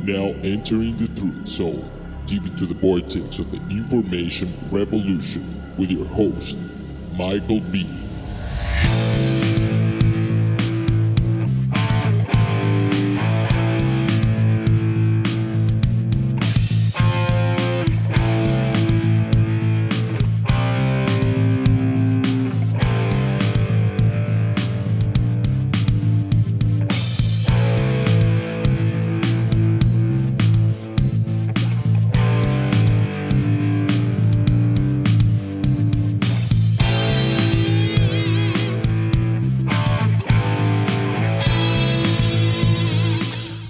now entering the truth zone, deep into the vortex of the information revolution with your host, Michael B.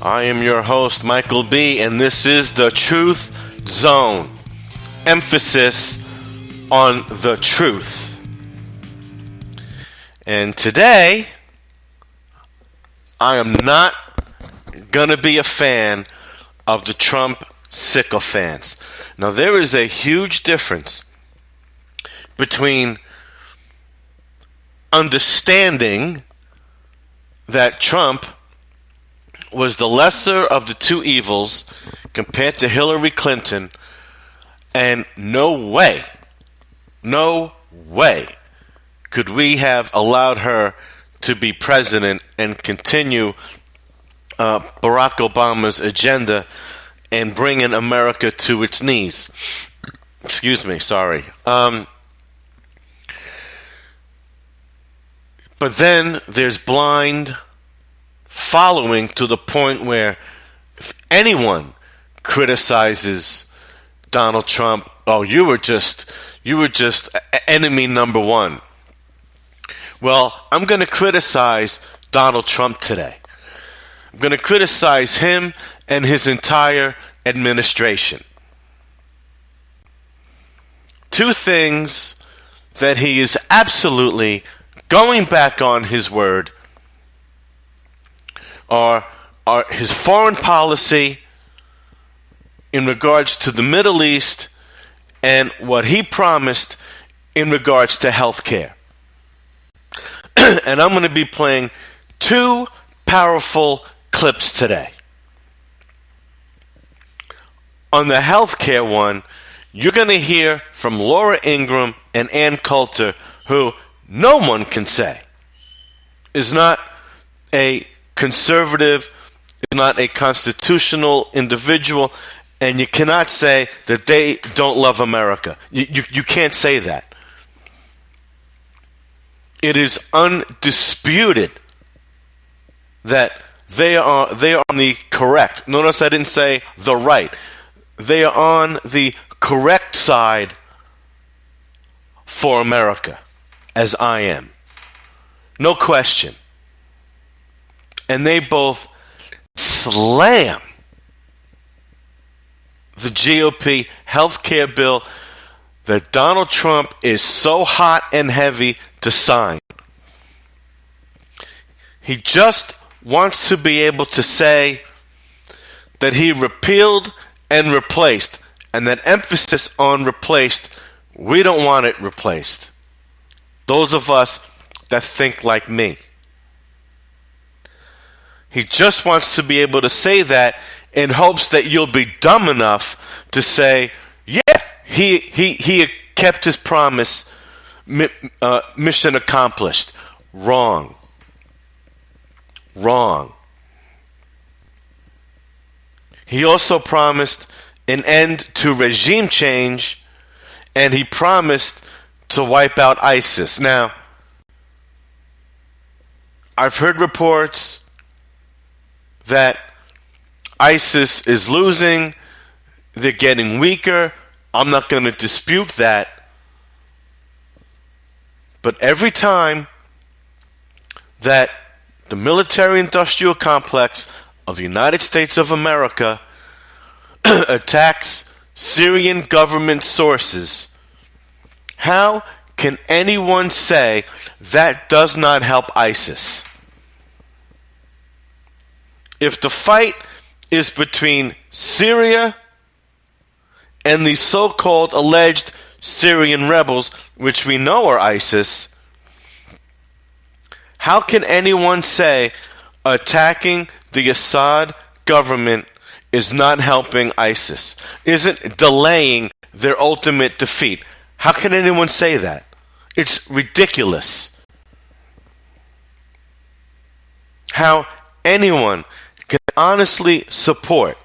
I am your host, Michael B., and this is the Truth Zone. Emphasis on the truth. And today, I am not going to be a fan of the Trump sycophants. Now, there is a huge difference between understanding that Trump was the lesser of the two evils compared to Hillary Clinton, and no way could we have allowed her to be president and continue Barack Obama's agenda and bringing America to its knees. Excuse me, sorry. But then there's blind following to the point where if anyone criticizes Donald Trump, oh, you were just enemy number one. Well, I'm going to criticize Donald Trump today. I'm going to criticize him and his entire administration. Two things that he is absolutely going back on his word are his foreign policy in regards to the Middle East and what he promised in regards to health care. And I'm going to be playing two powerful clips today. On the health care one, you're going to hear from Laura Ingraham and Ann Coulter, who no one can say is not a conservative, is not a constitutional individual, and you cannot say that they don't love America. You can't say that. It is undisputed that they are on the correct. Notice I didn't say the right. They are on the correct side for America, as I am. No question. And they both slam the GOP health care bill that Donald Trump is so hot and heavy to sign. He just wants to be able to say that he repealed and replaced, and that emphasis on replaced, we don't want it replaced. Those of us that think like me. He just wants to be able to say that in hopes that you'll be dumb enough to say, yeah, he kept his promise, mission accomplished. Wrong. He also promised an end to regime change, and he promised to wipe out ISIS. Now, I've heard reports that ISIS is losing, they're getting weaker. I'm not going to dispute that. But every time that the military-industrial complex of the United States of America attacks Syrian government sources, how can anyone say that does not help ISIS? If the fight is between Syria and the so-called alleged Syrian rebels, which we know are ISIS, how can anyone say attacking the Assad government is not helping ISIS, isn't delaying their ultimate defeat. How can anyone say that? It's ridiculous. How anyone can honestly support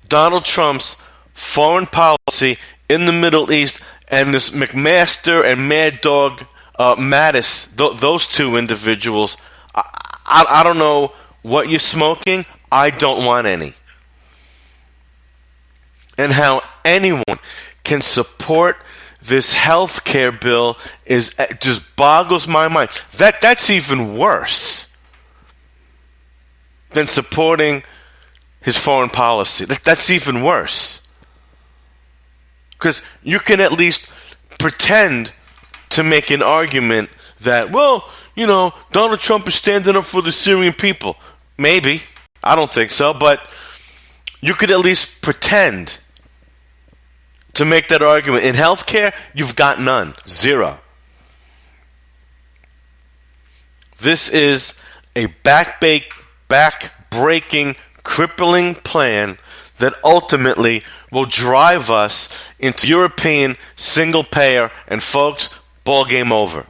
Donald Trump's foreign policy in the Middle East and this McMaster and Mad Dog Mattis, those two individuals. I don't know what you're smoking. I don't want any. And how anyone can support this health care bill just boggles my mind. That's even worse than supporting his foreign policy. That's even worse. Because you can at least pretend to make an argument that, well, Donald Trump is standing up for the Syrian people. Maybe. I don't think so. But you could at least pretend to make that argument. In healthcare, you've got none. Zero. This is a back-breaking, crippling plan that ultimately will drive us into European single-payer, and folks, ball game over.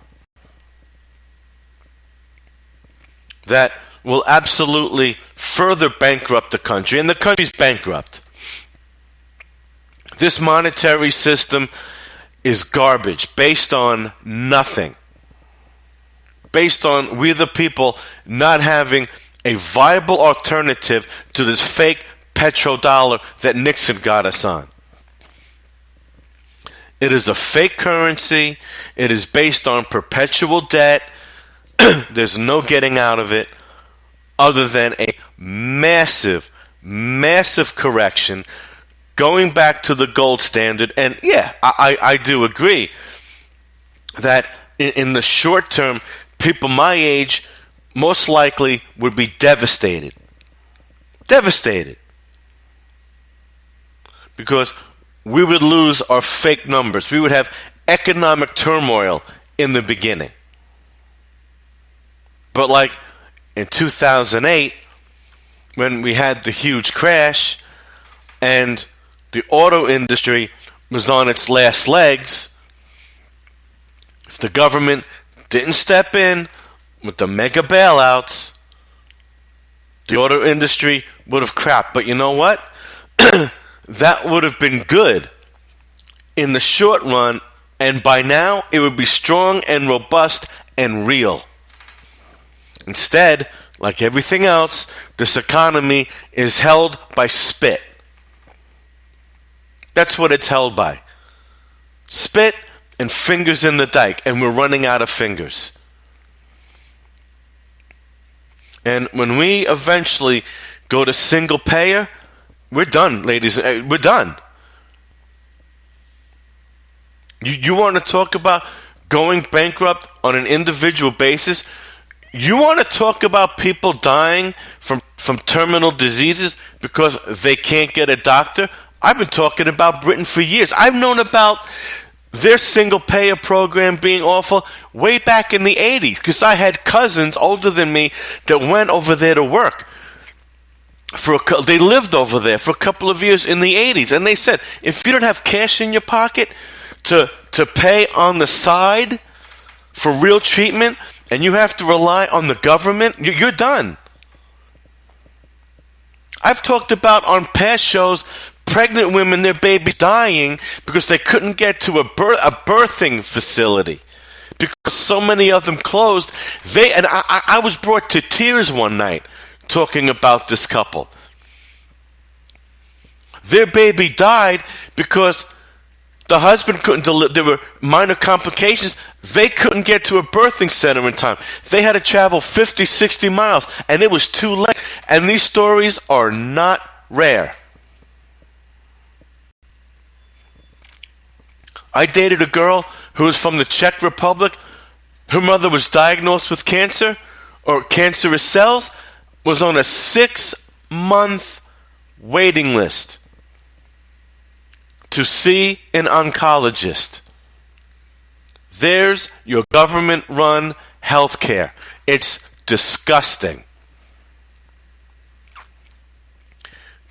That will absolutely further bankrupt the country, and the country's bankrupt. This monetary system is garbage, based on nothing. Based on we the people not having a viable alternative to this fake petrodollar that Nixon got us on. It is a fake currency. It is based on perpetual debt. There's no getting out of it other than a massive, massive correction going back to the gold standard. And yeah, I do agree that in the short term, people my age most likely would be devastated. Devastated. Because we would lose our fake numbers. We would have economic turmoil in the beginning. But like in 2008, when we had the huge crash and the auto industry was on its last legs, if the government didn't step in with the mega bailouts, the auto industry would have crapped. But you know what? That would have been good in the short run, and by now it would be strong and robust and real. Instead, like everything else, this economy is held by spit. That's what it's held by. Spit and fingers in the dike, and we're running out of fingers. And when we eventually go to single payer, we're done, ladies. We're done. You want to talk about going bankrupt on an individual basis? You want to talk about people dying from terminal diseases because they can't get a doctor? I've been talking about Britain for years. I've known about their single-payer program being awful way back in the 80s because I had cousins older than me that went over there to work. They lived over there for a couple of years in the 80s, and they said, if you don't have cash in your pocket to pay on the side for real treatment, and you have to rely on the government, you're done. I've talked about on past shows pregnant women, their babies dying because they couldn't get to a birthing facility because so many of them closed. I was brought to tears one night talking about this couple. Their baby died because the husband couldn't deliver. There were minor complications. They couldn't get to a birthing center in time. They had to travel 50, 60 miles, and it was too late. And these stories are not rare. I dated a girl who was from the Czech Republic. Her mother was diagnosed with cancer or cancerous cells, was on a 6-month waiting list to see an oncologist. There's your government-run health care. It's disgusting.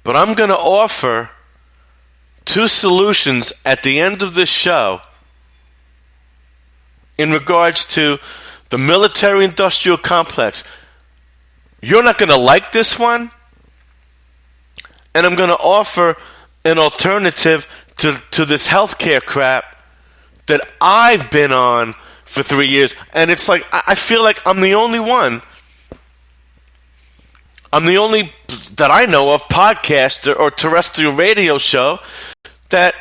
But I'm going to offer 2 solutions at the end of this show in regards to the military-industrial complex. You're not going to like this one, and I'm going to offer an alternative to this healthcare crap that I've been on for 3 years. And it's like, I feel like I'm the only one. I'm the only, that I know of, podcaster or terrestrial radio show that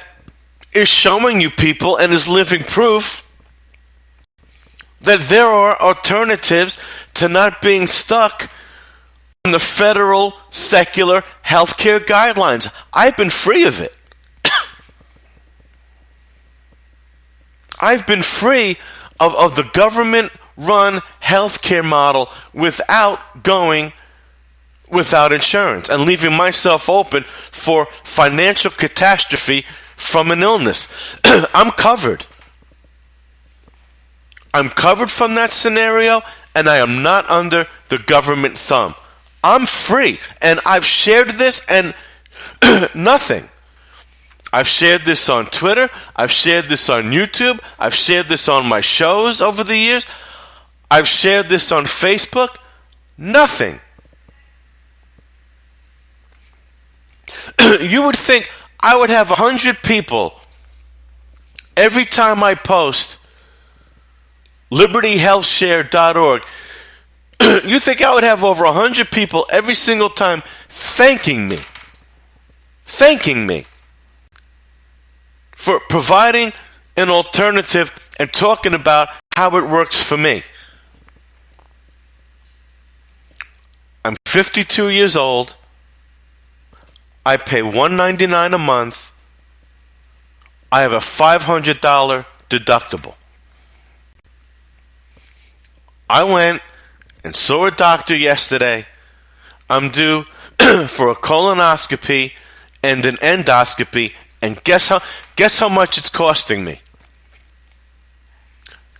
is showing you people and is living proof that there are alternatives to not being stuck in the federal secular healthcare guidelines. I've been free of it. I've been free of the government-run healthcare model without going without insurance and leaving myself open for financial catastrophe from an illness. I'm covered. I'm covered from that scenario, and I am not under the government thumb. I'm free, and I've shared this and nothing. I've shared this on Twitter. I've shared this on YouTube. I've shared this on my shows over the years. I've shared this on Facebook. Nothing. You would think I would have 100 people every time I post libertyhealthshare.org. You think I would have over 100 people every single time thanking me for providing an alternative and talking about how it works for me. I'm 52 years old. I pay $199 a month. I have a $500 deductible. I went and saw a doctor yesterday. I'm due for a colonoscopy and an endoscopy, and guess how much it's costing me?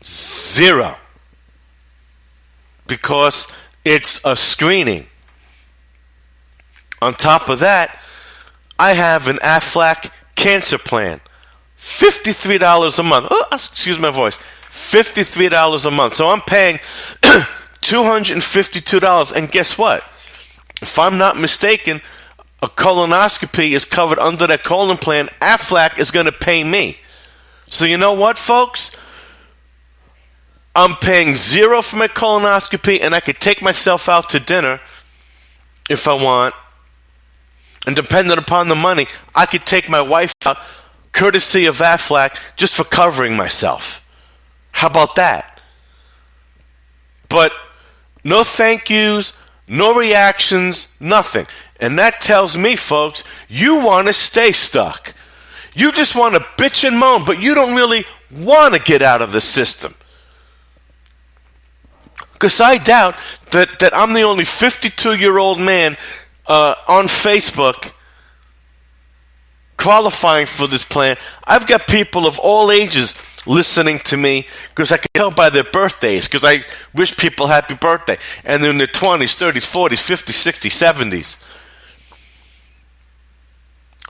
$0. Because it's a screening. On top of that, I have an Aflac cancer plan. $53 a month. Oh, excuse my voice. $53 a month. So I'm paying $252. And guess what? If I'm not mistaken, a colonoscopy is covered under that colon plan. Aflac is going to pay me. So you know what, folks? I'm paying $0 for my colonoscopy, and I could take myself out to dinner if I want. And depending upon the money, I could take my wife out, courtesy of Aflac, just for covering myself. How about that? But no thank yous, no reactions, nothing. And that tells me, folks, you want to stay stuck. You just want to bitch and moan, but you don't really want to get out of the system. Because I doubt that I'm the only 52-year-old man on Facebook qualifying for this plan. I've got people of all ages listening to me because I can tell by their birthdays, because I wish people happy birthday. And they're in their 20s, 30s, 40s, 50s, 60s, 70s.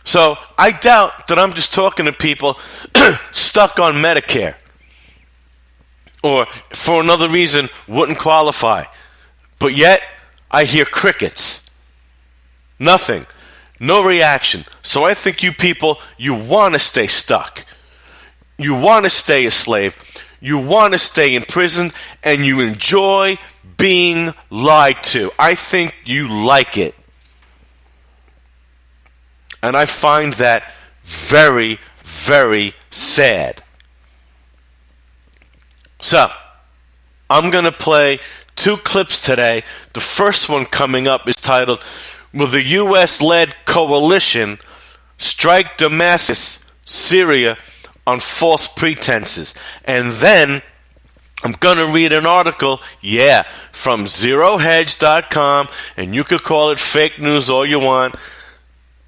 So I doubt that I'm just talking to people stuck on Medicare or for another reason wouldn't qualify. But yet I hear crickets. Nothing. No reaction. So I think you people, you want to stay stuck. You want to stay a slave. You want to stay in prison, and you enjoy being lied to. I think you like it. And I find that very, very sad. So, I'm going to play 2 clips today. The first one coming up is titled, "Will the U.S.-led coalition strike Damascus, Syria, on false pretenses?" And then I'm going to read an article, from zerohedge.com, and you could call it fake news all you want.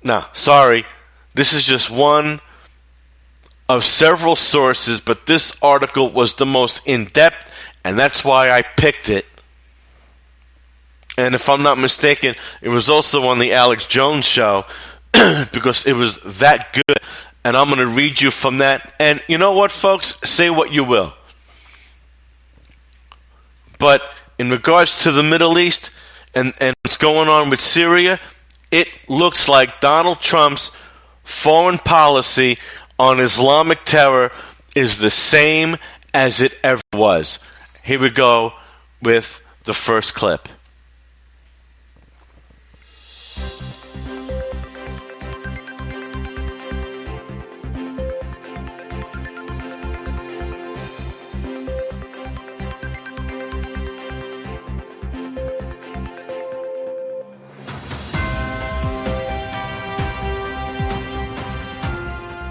No, sorry. This is just one of several sources, but this article was the most in-depth, and that's why I picked it. And if I'm not mistaken, it was also on the Alex Jones show because it was that good. And I'm going to read you from that. And you know what, folks? Say what you will. But in regards to the Middle East and what's going on with Syria, it looks like Donald Trump's foreign policy on Islamic terror is the same as it ever was. Here we go with the first clip.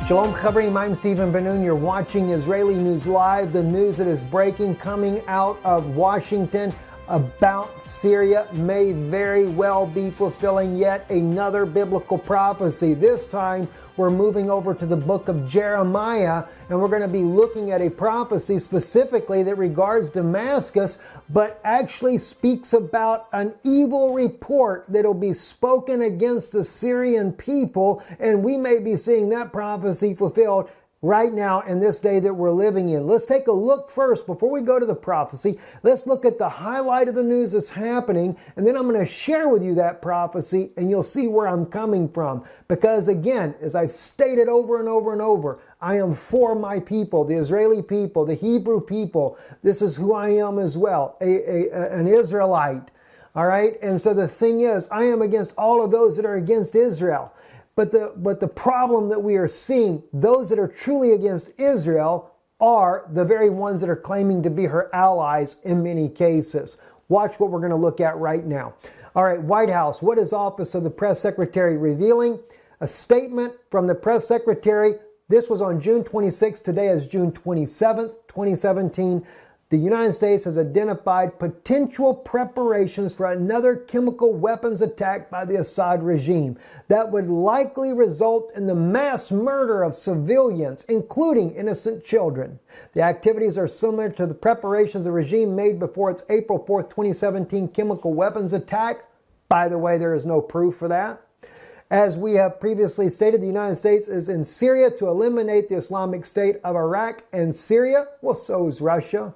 Shalom Chavrim, I'm Stephen Ben-Nun. You're watching Israeli News Live, the news that is breaking coming out of Washington about Syria may very well be fulfilling yet another biblical prophecy. This time we're moving over to the book of Jeremiah, and we're going to be looking at a prophecy specifically that regards Damascus, but actually speaks about an evil report that'll be spoken against the Syrian people, and we may be seeing that prophecy fulfilled right now in this day that we're living in. Let's take a look first, before we go to the prophecy, let's look at the highlight of the news that's happening, and then I'm going to share with you that prophecy, and you'll see where I'm coming from. Because again, as I've stated over and over and over, I am for my people, the Israeli people, the Hebrew people. This is who I am as well, an Israelite. All right? And so the thing is, I am against all of those that are against Israel. But the problem that we are seeing, those that are truly against Israel are the very ones that are claiming to be her allies in many cases. Watch what we're going to look at right now. All right, White House, what is Office of the Press Secretary revealing? A statement from the press secretary. This was on June 26th. Today is June 27th, 2017. The United States has identified potential preparations for another chemical weapons attack by the Assad regime that would likely result in the mass murder of civilians, including innocent children. The activities are similar to the preparations the regime made before its April 4th, 2017 chemical weapons attack. By the way, there is no proof for that. As we have previously stated, the United States is in Syria to eliminate the Islamic State of Iraq and Syria. Well, so is Russia.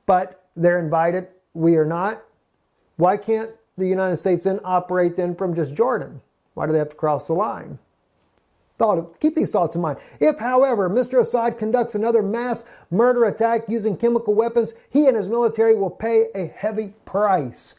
But they're invited. We are not. Why can't the United States then operate then from just Jordan? Why do they have to cross the line? Keep these thoughts in mind. If, however, Mr. Assad conducts another mass murder attack using chemical weapons, he and his military will pay a heavy price.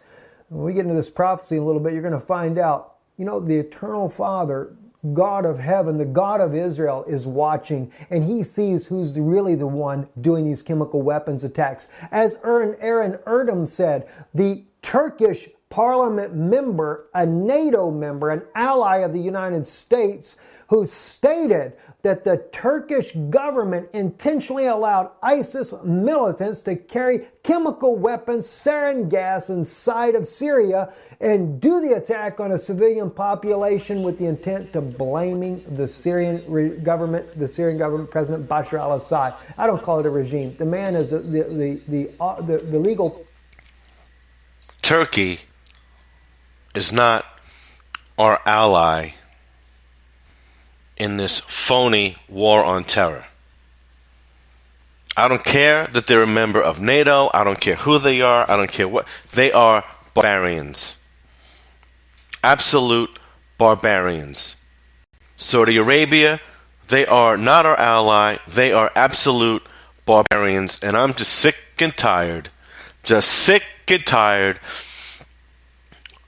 When we get into this prophecy in a little bit, you're going to find out, the eternal Father, God of heaven, the God of Israel is watching, and he sees who's really the one doing these chemical weapons attacks. As Aaron Erdem said, the Turkish parliament member, a NATO member, an ally of the United States, who stated that the Turkish government intentionally allowed ISIS militants to carry chemical weapons, sarin gas inside of Syria and do the attack on a civilian population with the intent to blaming the Syrian government, President Bashar al-Assad. I don't call it a regime. The man is the legal. Turkey is not our ally in this phony war on terror. I don't care that they're a member of NATO. I don't care who they are. I don't care what. They are barbarians. Absolute barbarians. Saudi Arabia, they are not our ally. They are absolute barbarians. And I'm just sick and tired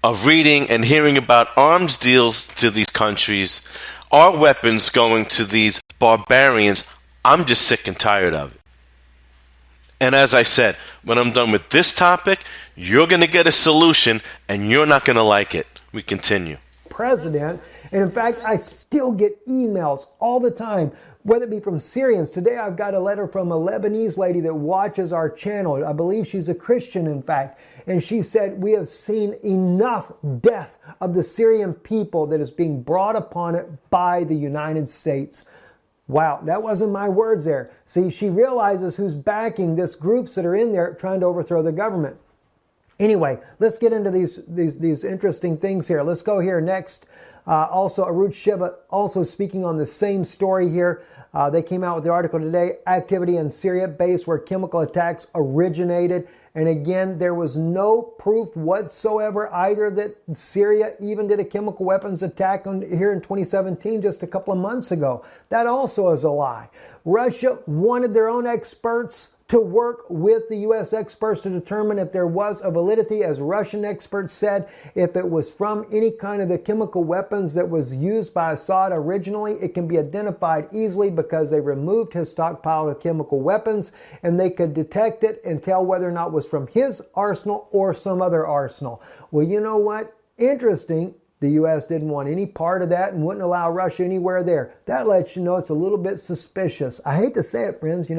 of reading and hearing about arms deals to these countries, our weapons going to these barbarians. I'm just sick and tired of it. And as I said, when I'm done with this topic, you're going to get a solution and you're not going to like it. We continue. President, and in fact, I still get emails all the time, whether it be from Syrians. Today I've got a letter from a Lebanese lady that watches our channel. I believe she's a Christian, in fact. And she said, we have seen enough death of the Syrian people that is being brought upon it by the United States. Wow, that wasn't my words there. See, she realizes who's backing this groups that are in there trying to overthrow the government. Anyway, let's get into these interesting things here. Let's go here next. Also, Arut Shiva also speaking on the same story here. They came out with the article today, activity in Syria base where chemical attacks originated. And again, there was no proof whatsoever either that Syria even did a chemical weapons attack here in 2017, just a couple of months ago. That also is a lie. Russia wanted their own experts to work with the U.S. experts to determine if there was a validity. As Russian experts said, if it was from any kind of the chemical weapons that was used by Assad originally, it can be identified easily because they removed his stockpile of chemical weapons and they could detect it and tell whether or not it was from his arsenal or some other arsenal. Well, you know what? Interesting. The U.S. didn't want any part of that and wouldn't allow Russia anywhere there. That lets you know it's a little bit suspicious. I hate to say it, friends,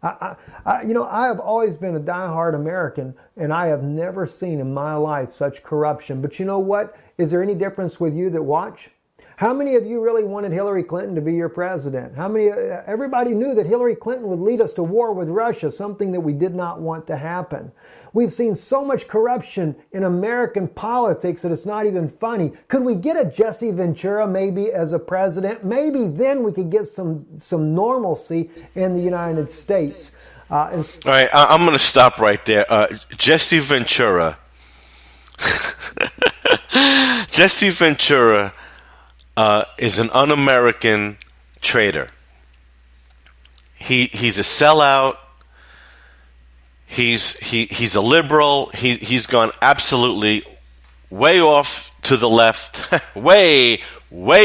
I have always been a diehard American, and I have never seen in my life such corruption. But you know what? Is there any difference with you that watch? How many of you really wanted Hillary Clinton to be your president? Everybody knew that Hillary Clinton would lead us to war with Russia, something that we did not want to happen. We've seen so much corruption in American politics that it's not even funny. Could we get a Jesse Ventura maybe as a president? Maybe then we could get some normalcy in the United States. All right, I'm going to stop right there. Jesse Ventura. Jesse Ventura is an un-American traitor. He's a sellout. He's a liberal. He's gone absolutely way off to the left, way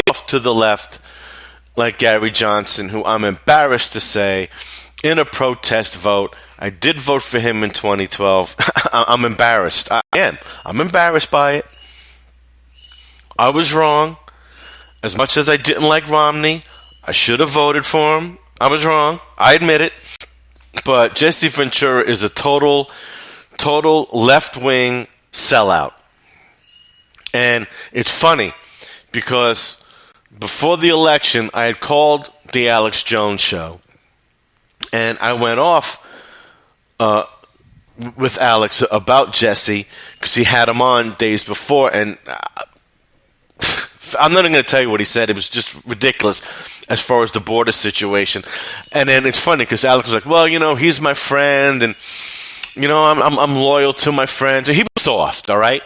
off to the left, like Gary Johnson, who I'm embarrassed to say, in a protest vote, I did vote for him in 2012. I'm embarrassed. I am. I'm embarrassed by it. I was wrong. As much as I didn't like Romney, I should have voted for him. I was wrong. I admit it. But Jesse Ventura is a total left-wing sellout. And it's funny because before the election, I had called the Alex Jones show. And I went off with Alex about Jesse because he had him on days before. And I'm not even going to tell you what he said. It was just ridiculous as far as the border situation. And then it's funny because Alex was like, well, he's my friend. And, I'm loyal to my friends. And he was soft, all right?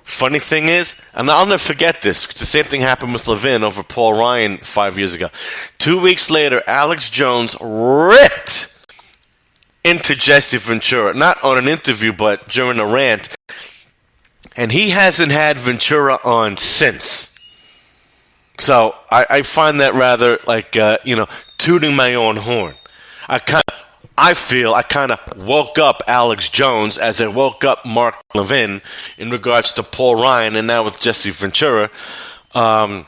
Funny thing is, and I'll never forget this, 'cause the same thing happened with Levin over Paul Ryan 5 years ago. 2 weeks later, Alex Jones ripped into Jesse Ventura, not on an interview, but during a rant. And he hasn't had Ventura on since. So I find that rather like, tooting my own horn. I feel I kind of woke up Alex Jones as I woke up Mark Levin in regards to Paul Ryan and now with Jesse Ventura. No,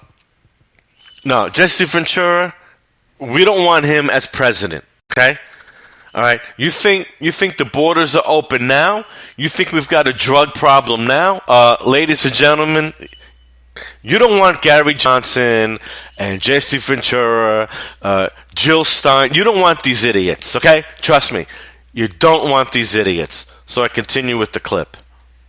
Jesse Ventura, we don't want him as president, okay? All right, you think the borders are open now? You think we've got a drug problem now? Ladies and gentlemen, you don't want Gary Johnson and Jesse Ventura, Jill Stein. You don't want these idiots, okay? Trust me. You don't want these idiots. So I continue with the clip.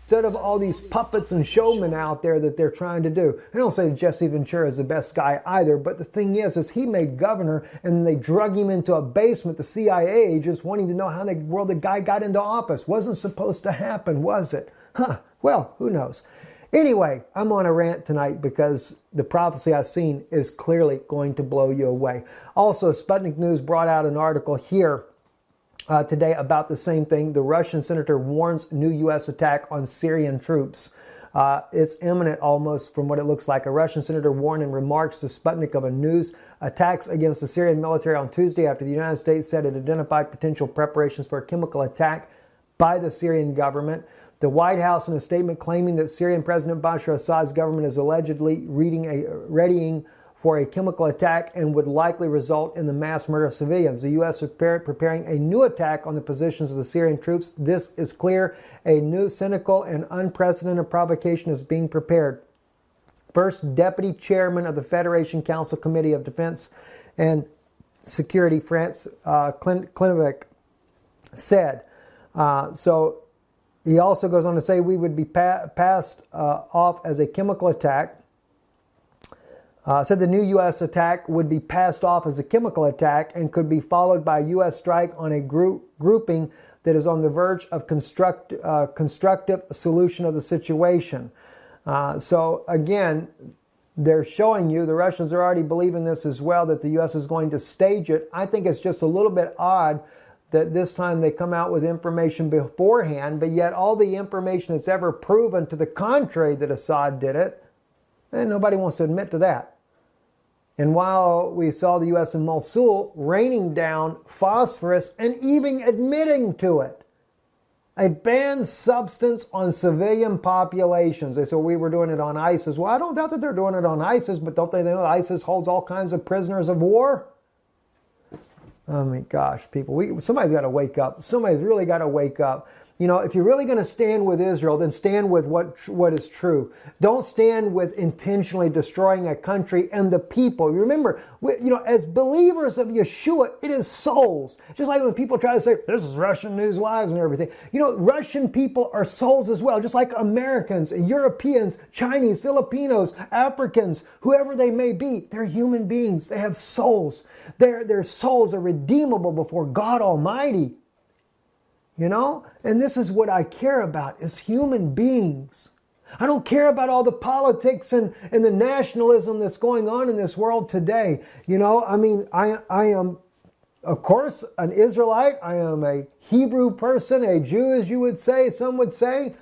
Instead of all these puppets and showmen out there that they're trying to do. I don't say Jesse Ventura is the best guy either, but the thing is he made governor and they drug him into a basement, the CIA agents wanting to know how in the world the guy got into office. Wasn't supposed to happen, was it? Well, who knows? Anyway, I'm on a rant tonight because the prophecy I've seen is clearly going to blow you away. Also, Sputnik News brought out an article here today about the same thing. The Russian senator warns new U.S. attack on Syrian troops. It's imminent almost from what it looks like. A Russian senator warned in remarks to Sputnik of a news attacks against the Syrian military on Tuesday after the United States said it identified potential preparations for a chemical attack by the Syrian government. The White House, in a statement claiming that Syrian President Bashar Assad's government is allegedly readying for a chemical attack and would likely result in the mass murder of civilians. The U.S. is preparing a new attack on the positions of the Syrian troops. This is clear. A new cynical and unprecedented provocation is being prepared. First Deputy Chairman of the Federation Council Committee of Defense and Security, France Klinovic, said, He also goes on to say we would be passed off as a chemical attack. Said the new U.S. attack would be passed off as a chemical attack and could be followed by a U.S. strike on a grouping that is on the verge of constructive solution of the situation. So again, they're showing you, the Russians are already believing this as well, that the U.S. is going to stage it. I think it's just a little bit odd that this time they come out with information beforehand, but yet all the information that's ever proven to the contrary that Assad did it, and nobody wants to admit to that. And while we saw the U.S. in Mosul raining down phosphorus and even admitting to it, a banned substance on civilian populations. They said we were doing it on ISIS. Well, I don't doubt that they're doing it on ISIS, but don't they know ISIS holds all kinds of prisoners of war? Oh my gosh, people, somebody's got to wake up. Somebody's really got to wake up. You know, if you're really going to stand with Israel, then stand with what is true. Don't stand with intentionally destroying a country and the people. Remember, as believers of Yeshua, it is souls. Just like when people try to say, this is Russian News Lives and everything. Russian people are souls as well, just like Americans, Europeans, Chinese, Filipinos, Africans, whoever they may be. They're human beings. They have souls. Their souls are redeemable before God Almighty. And this is what I care about, is human beings. I don't care about all the politics and the nationalism that's going on in this world today. I am, of course, an Israelite. I am a Hebrew person, a Jew, as you would say, some would say.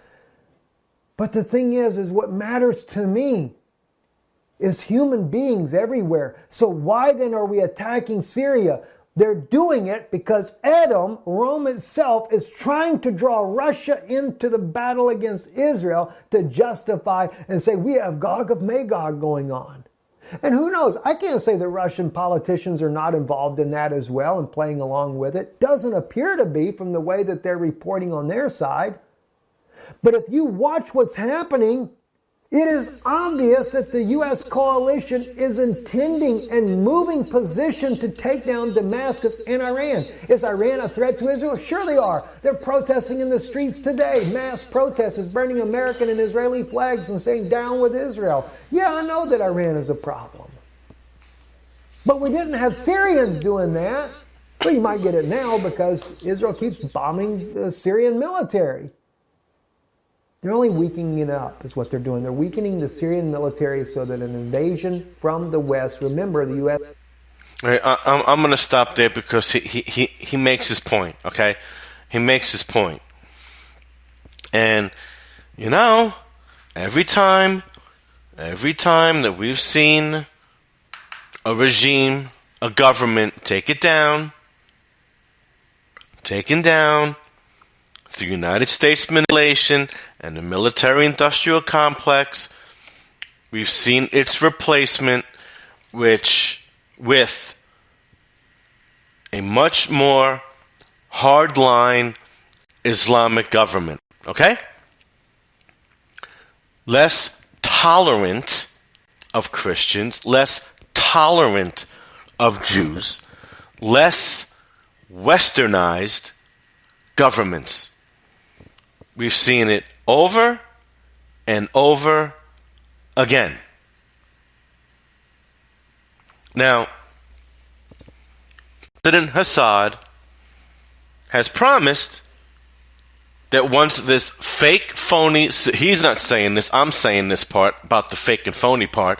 But the thing is what matters to me is human beings everywhere. So why then are we attacking Syria? They're doing it because Edom, Rome itself, is trying to draw Russia into the battle against Israel to justify and say we have Gog of Magog going on. And who knows? I can't say that Russian politicians are not involved in that as well and playing along with it. Doesn't appear to be from the way that they're reporting on their side. But if you watch what's happening, it is obvious that the U.S. coalition is intending and moving position to take down Damascus and Iran. Is Iran a threat to Israel? Sure they are. They're protesting in the streets today. Mass protesters burning American and Israeli flags and saying down with Israel. Yeah, I know that Iran is a problem. But we didn't have Syrians doing that. Well, you might get it now because Israel keeps bombing the Syrian military. They're only weakening it up, is what they're doing. They're weakening the Syrian military so that an invasion from the West, remember the U.S. All right, I'm going to stop there because he makes his point, okay? He makes his point. And, every time that we've seen a regime, a government taken down, the United States manipulation and the military-industrial complex, we've seen its replacement, with a much more hardline Islamic government. Okay? Less tolerant of Christians, less tolerant of Jews, less westernized governments. We've seen it over and over again. Now, President Assad has promised that once this fake, phony, he's not saying this, I'm saying this part about the fake and phony part.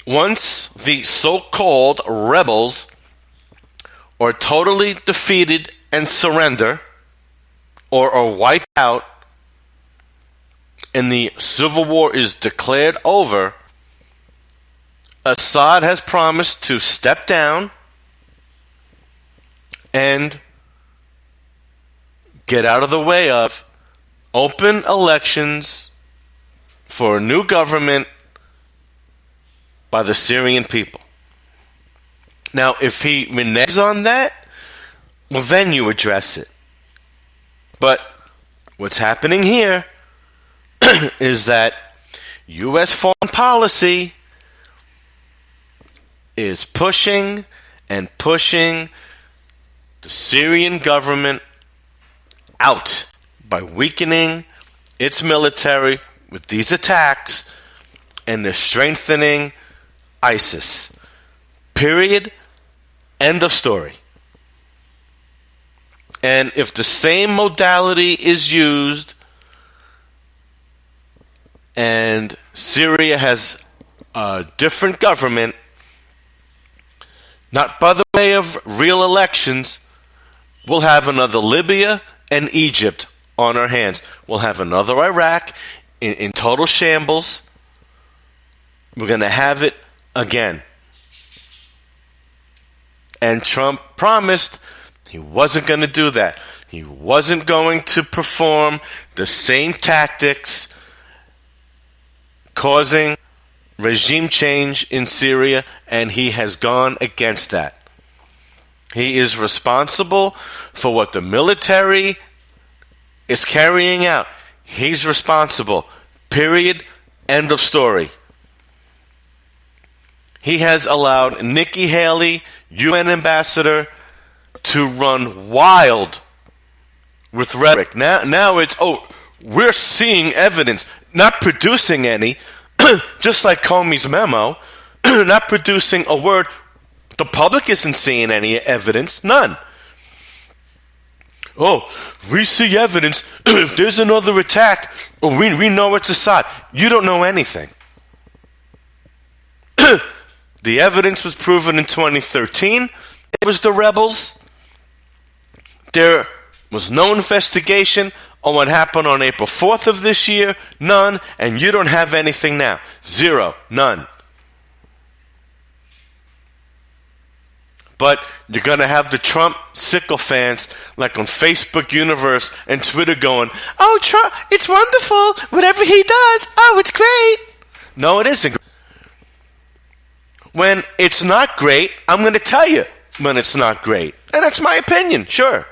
Once the so-called rebels are totally defeated and surrender, or are wiped out, and the civil war is declared over, Assad has promised to step down and get out of the way of open elections for a new government by the Syrian people. Now, if he reneges on that, well, then you address it. But what's happening here is that U.S. foreign policy is pushing the Syrian government out, by weakening its military with these attacks, and they're strengthening ISIS. Period. End of story. And if the same modality is used and Syria has a different government, not by the way of real elections, we'll have another Libya and Egypt on our hands. We'll have another Iraq in total shambles. We're going to have it again. And Trump promised he wasn't going to do that. He wasn't going to perform the same tactics causing regime change in Syria, and he has gone against that. He is responsible for what the military is carrying out. He's responsible. Period. End of story. He has allowed Nikki Haley, UN ambassador, to run wild with rhetoric. Now it's, we're seeing evidence, not producing any, just like Comey's memo, not producing a word. The public isn't seeing any evidence, none. We see evidence. If there's another attack, we know it's Assad. You don't know anything. The evidence was proven in 2013. It was the rebels. There was no investigation on what happened on April 4th of this year. None. And you don't have anything now. Zero. None. But you're going to have the Trump sycophants like on Facebook Universe and Twitter going, Trump, it's wonderful. Whatever he does, it's great. No, it isn't. When it's not great, I'm going to tell you when it's not great. And that's my opinion, sure.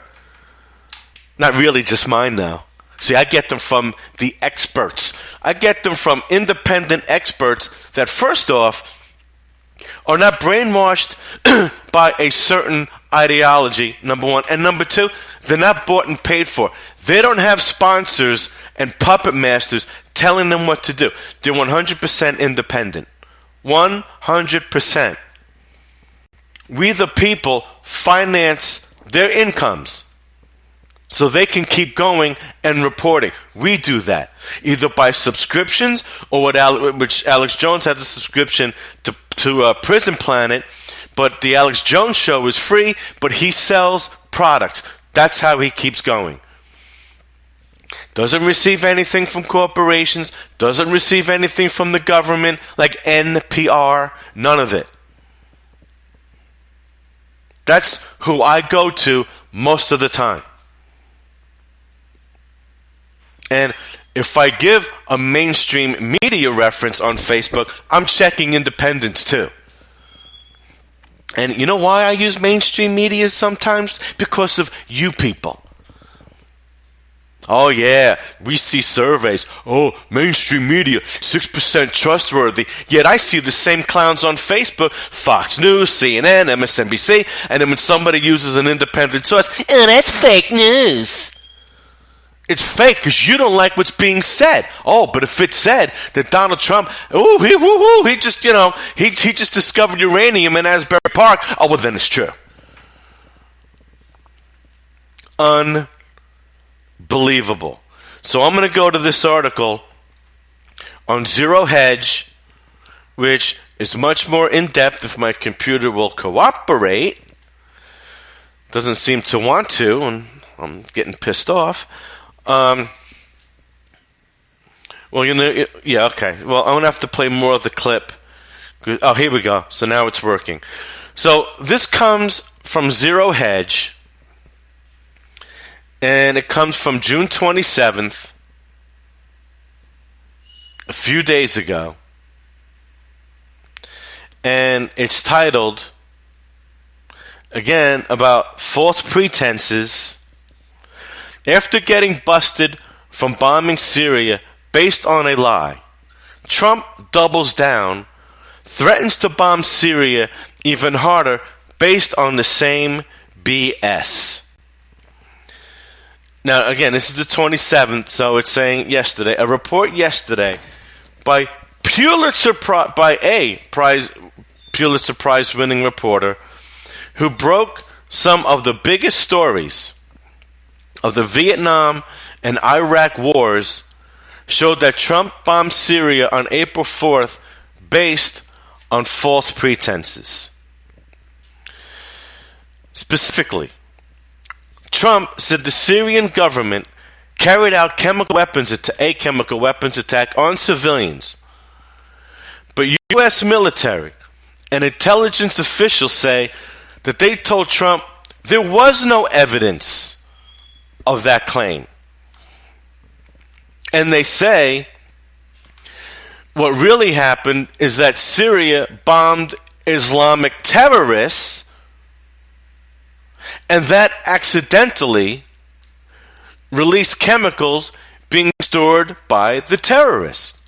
Not really just mine now. See, I get them from the experts. I get them from independent experts that, first off, are not brainwashed by a certain ideology, number one. And number two, they're not bought and paid for. They don't have sponsors and puppet masters telling them what to do. They're 100% independent. 100%. We the people finance their incomes so they can keep going and reporting. We do that either by subscriptions or which Alex Jones has a subscription to Prison Planet, but the Alex Jones show is free, but he sells products. That's how he keeps going. Doesn't receive anything from corporations, doesn't receive anything from the government like NPR, none of it. That's who I go to most of the time. And if I give a mainstream media reference on Facebook, I'm checking independents too. And you know why I use mainstream media sometimes? Because of you people. Oh yeah, we see surveys. Mainstream media, 6% trustworthy. Yet I see the same clowns on Facebook, Fox News, CNN, MSNBC, and then when somebody uses an independent source, that's fake news. It's fake because you don't like what's being said. But if it said that Donald Trump, he just, he just discovered uranium in Asbury Park, well then it's true. Unbelievable. So I'm going to go to this article on Zero Hedge, which is much more in-depth if my computer will cooperate. Doesn't seem to want to, and I'm getting pissed off. Okay. Well, I'm going to have to play more of the clip. Here we go. So now it's working. So this comes from Zero Hedge, and it comes from June 27th, a few days ago. And it's titled, again, about false pretenses. After getting busted from bombing Syria based on a lie, Trump doubles down, threatens to bomb Syria even harder based on the same BS. Now, again, this is the 27th, so it's saying yesterday, a report yesterday by a Pulitzer Prize-winning reporter who broke some of the biggest stories of the Vietnam and Iraq wars showed that Trump bombed Syria on April 4th based on false pretenses. Specifically, Trump said the Syrian government carried out a chemical weapons attack on civilians. But U.S. military and intelligence officials say that they told Trump there was no evidence of that claim. And they say what really happened is that Syria bombed Islamic terrorists, and that accidentally released chemicals being stored by the terrorists.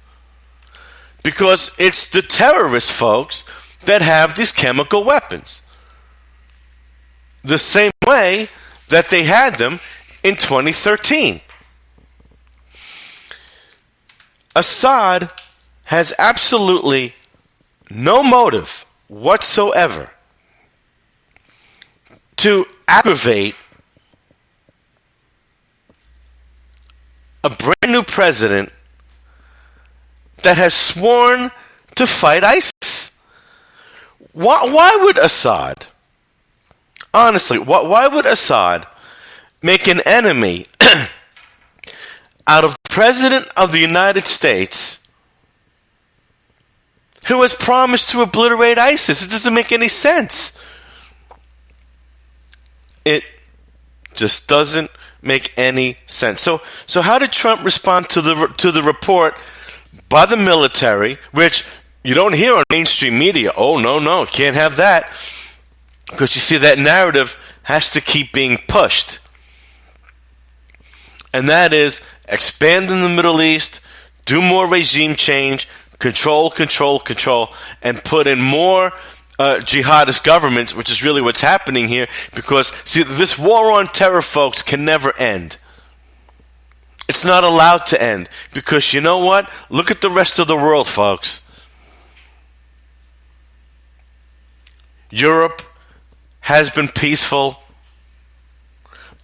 Because it's the terrorist folks that have these chemical weapons. The same way that they had them in 2013. Assad has absolutely no motive whatsoever to aggravate a brand new president that has sworn to fight ISIS. Why would Assad, honestly, why would Assad make an enemy out of the President of the United States who has promised to obliterate ISIS? It doesn't make any sense. It just doesn't make any sense. So how did Trump respond to the report by the military, which you don't hear on mainstream media? Oh, no, can't have that. Because you see, that narrative has to keep being pushed. And that is expand in the Middle East, do more regime change, control, and put in more jihadist governments, which is really what's happening here. Because, see, this war on terror, folks, can never end. It's not allowed to end. Because you know what? Look at the rest of the world, folks. Europe has been peaceful.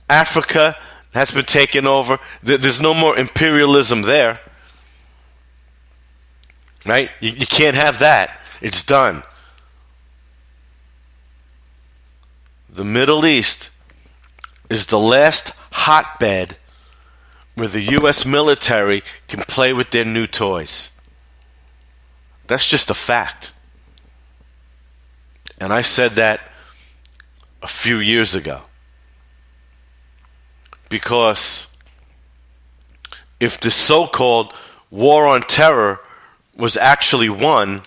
Africa has been taken over. There's no more imperialism there. Right? You can't have that. It's done. The Middle East is the last hotbed where the U.S. military can play with their new toys. That's just a fact. And I said that a few years ago. Because if the so-called war on terror was actually won,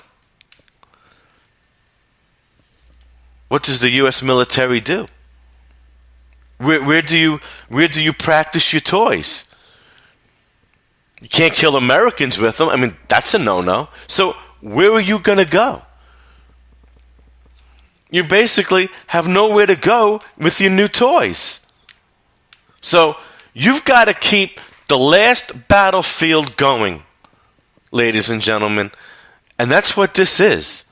what does the U.S. military do? Where do you practice your toys? You can't kill Americans with them. I mean, that's a no-no. So where are you going to go? You basically have nowhere to go with your new toys. So you've got to keep the last battlefield going, ladies and gentlemen. And that's what this is.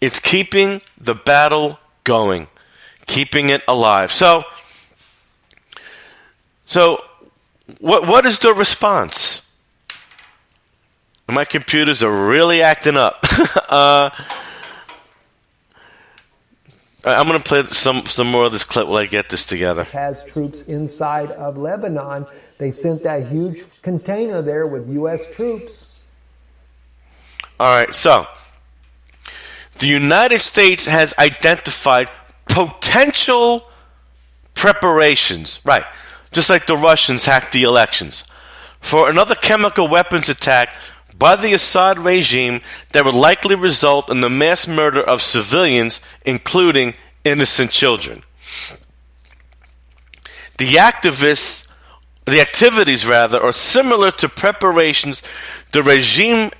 It's keeping the battle going, keeping it alive. So what is the response? My computers are really acting up. I'm going to play some more of this clip while I get this together. Has troops inside of Lebanon. They sent that huge container there with U.S. troops. All right, so the United States has identified potential preparations, right, just like the Russians hacked the elections, for another chemical weapons attack by the Assad regime that would likely result in the mass murder of civilians, including innocent children. The activities are similar to preparations the regime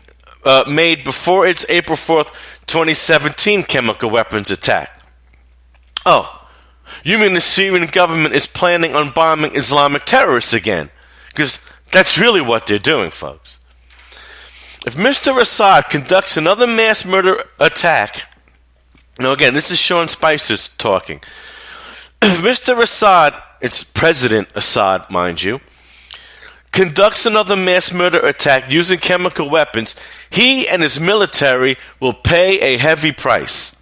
made before its April 4th, 2017 chemical weapons attack. Oh, You mean the Syrian government is planning on bombing Islamic terrorists again? Because that's really what they're doing, folks. If Mr. Assad conducts another mass murder attack, now again, this is Sean Spicer talking. If Mr. Assad, it's President Assad, mind you, conducts another mass murder attack using chemical weapons, he and his military will pay a heavy price.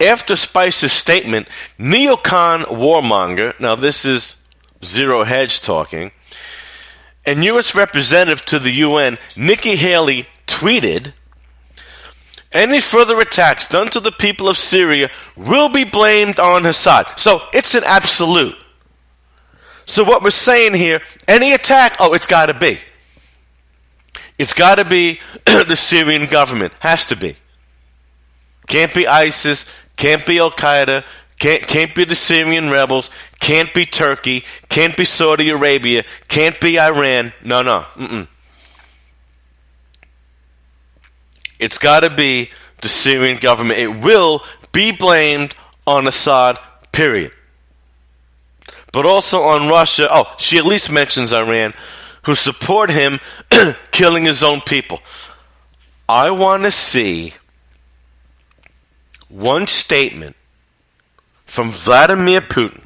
After Spicer's statement, neocon warmonger, now this is Zero Hedge talking, and U.S. Representative to the UN, Nikki Haley, tweeted, any further attacks done to the people of Syria will be blamed on Assad. So it's an absolute. So what we're saying here, any attack, it's got to be. It's got to be the Syrian government. Has to be. Can't be ISIS, can't be Al-Qaeda, can't be the Syrian rebels, can't be Turkey, can't be Saudi Arabia, can't be Iran. No. Mm-mm. It's got to be the Syrian government. It will be blamed on Assad, period. But also on Russia. She at least mentions Iran, who support him killing his own people. I want to see one statement from Vladimir Putin,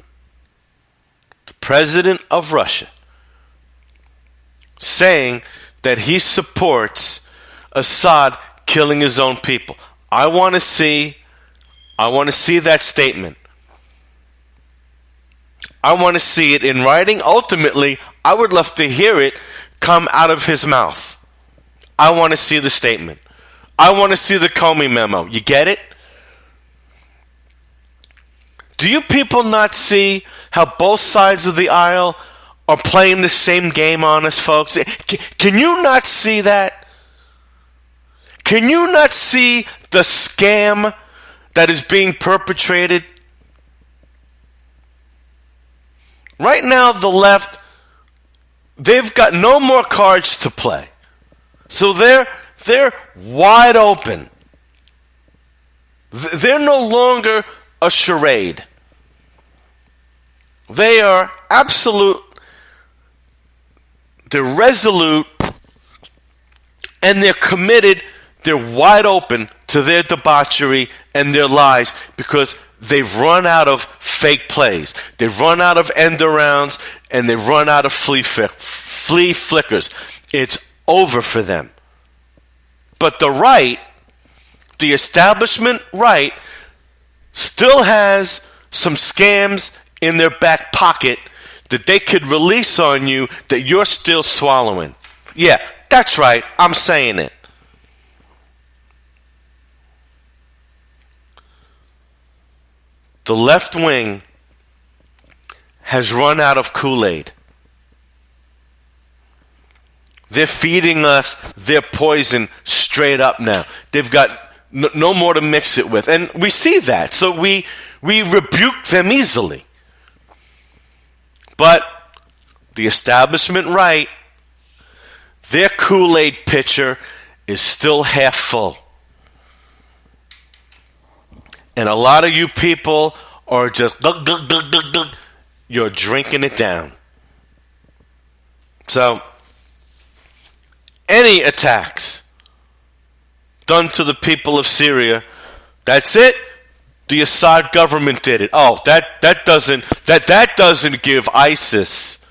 the president of Russia, saying that he supports Assad killing his own people. I want to see that statement. I want to see it in writing. Ultimately, I would love to hear it come out of his mouth. I want to see the statement. I want to see the Comey memo. You get it? Do you people not see how both sides of the aisle are playing the same game on us, folks? Can you not see that? Can you not see the scam that is being perpetrated? Right now, the left, they've got no more cards to play. So they're wide open. They're no longer a charade. They are absolute, they're resolute, and they're committed, they're wide open to their debauchery and their lies because they've run out of fake plays. They've run out of end arounds and they've run out of flea flickers. It's over for them. But the right, the establishment right, still has some scams in their back pocket that they could release on you that you're still swallowing. Yeah, that's right. I'm saying it. The left wing has run out of Kool-Aid. They're feeding us their poison straight up now. They've got no more to mix it with. And we see that. So we rebuke them easily. But the establishment right, their Kool-Aid pitcher is still half full. And a lot of you people are just, you're drinking it down. So, any attacks done to the people of Syria, that's it. The Assad government did it. That doesn't give ISIS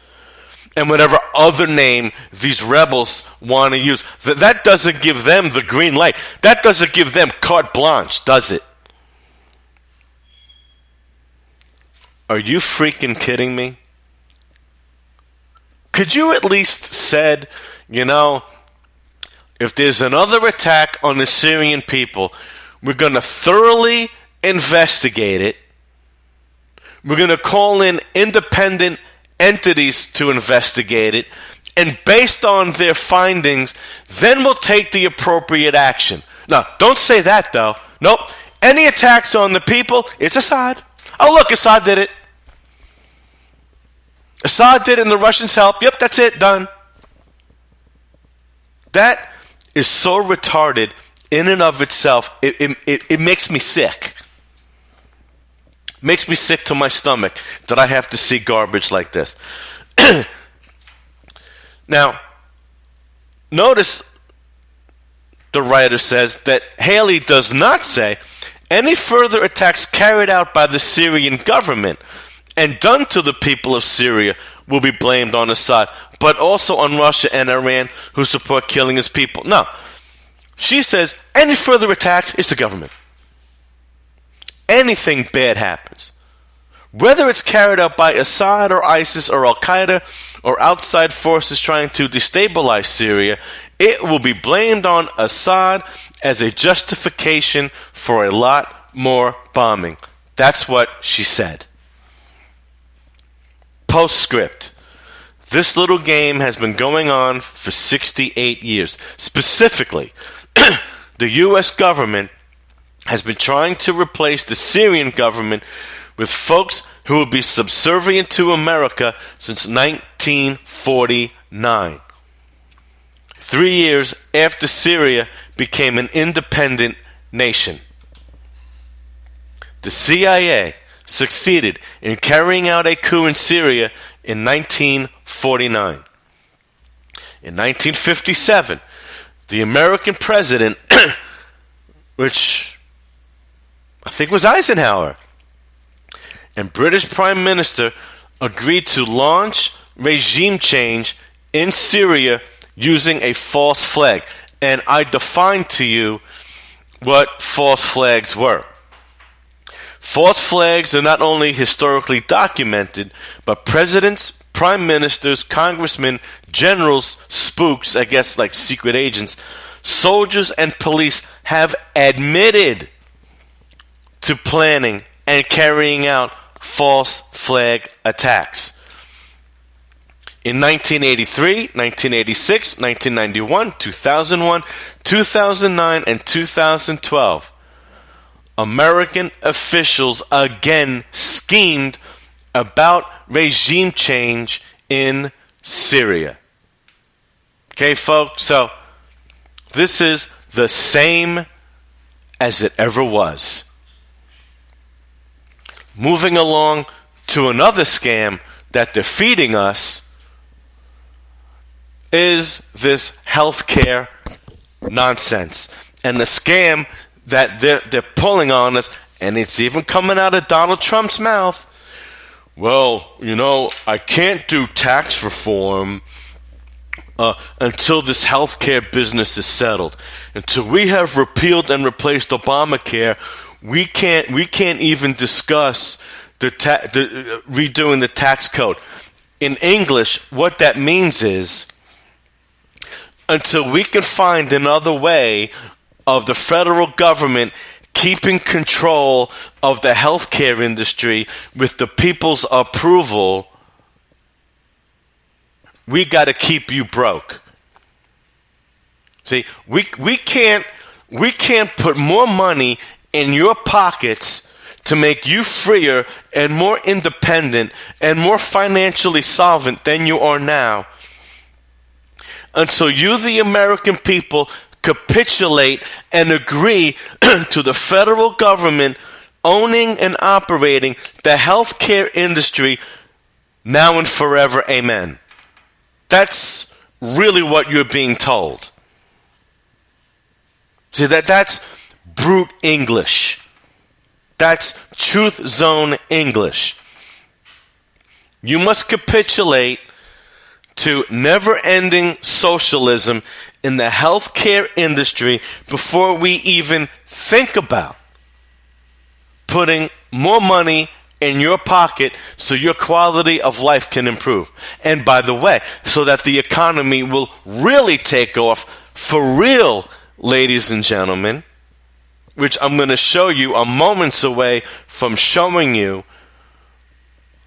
and whatever other name these rebels want to use. That doesn't give them the green light. That doesn't give them carte blanche, does it? Are you freaking kidding me? Could you at least said, if there's another attack on the Syrian people, we're going to thoroughly investigate it. We're going to call in independent entities to investigate it. And based on their findings, then we'll take the appropriate action. Now, don't say that, though. Nope. Any attacks on the people, it's Assad. Oh, look, Assad did it. Assad did it and the Russians helped. Yep, that's it. Done. That is so retarded in and of itself. It makes me sick. Makes me sick to my stomach that I have to see garbage like this. Now, notice the writer says that Haley does not say any further attacks carried out by the Syrian government and done to the people of Syria will be blamed on Assad, but also on Russia and Iran who support killing his people. No. She says any further attacks is the government. Anything bad happens, whether it's carried out by Assad or ISIS or Al-Qaeda or outside forces trying to destabilize Syria, it will be blamed on Assad as a justification for a lot more bombing. That's what she said. Postscript. This little game has been going on for 68 years. Specifically, the U.S. government has been trying to replace the Syrian government with folks who will be subservient to America since 1949. 3 years after Syria became an independent nation. The CIA succeeded in carrying out a coup in Syria in 1949. In 1957, the American president, which I think was Eisenhower, and British Prime Minister agreed to launch regime change in Syria using a false flag. And I defined to you what false flags were. False flags are not only historically documented, but presidents, prime ministers, congressmen, generals, spooks, I guess like secret agents, soldiers, and police have admitted to planning and carrying out false flag attacks. In 1983, 1986, 1991, 2001, 2009, and 2012, American officials again schemed about regime change in Syria. Okay, folks, so this is the same as it ever was. Moving along to another scam that they're feeding us is this healthcare nonsense. And the scam that they're pulling on us, and it's even coming out of Donald Trump's mouth. Well, you know, I can't do tax reform until this healthcare business is settled. Until we have repealed and replaced Obamacare, we can't even discuss redoing the tax code. In English, what that means is, until we can find another way of the federal government keeping control of the healthcare industry with the people's approval, we got to keep you broke. See, we can't put more money in your pockets to make you freer and more independent and more financially solvent than you are now until you, the American people, capitulate and agree to the federal government owning and operating the healthcare industry now and forever. Amen. That's really what you're being told. See, that's brute English. That's truth zone English. You must capitulate to never-ending socialism in the healthcare industry before we even think about putting more money in your pocket so your quality of life can improve. And by the way, so that the economy will really take off for real, ladies and gentlemen, which I'm going to show you a moments away from showing you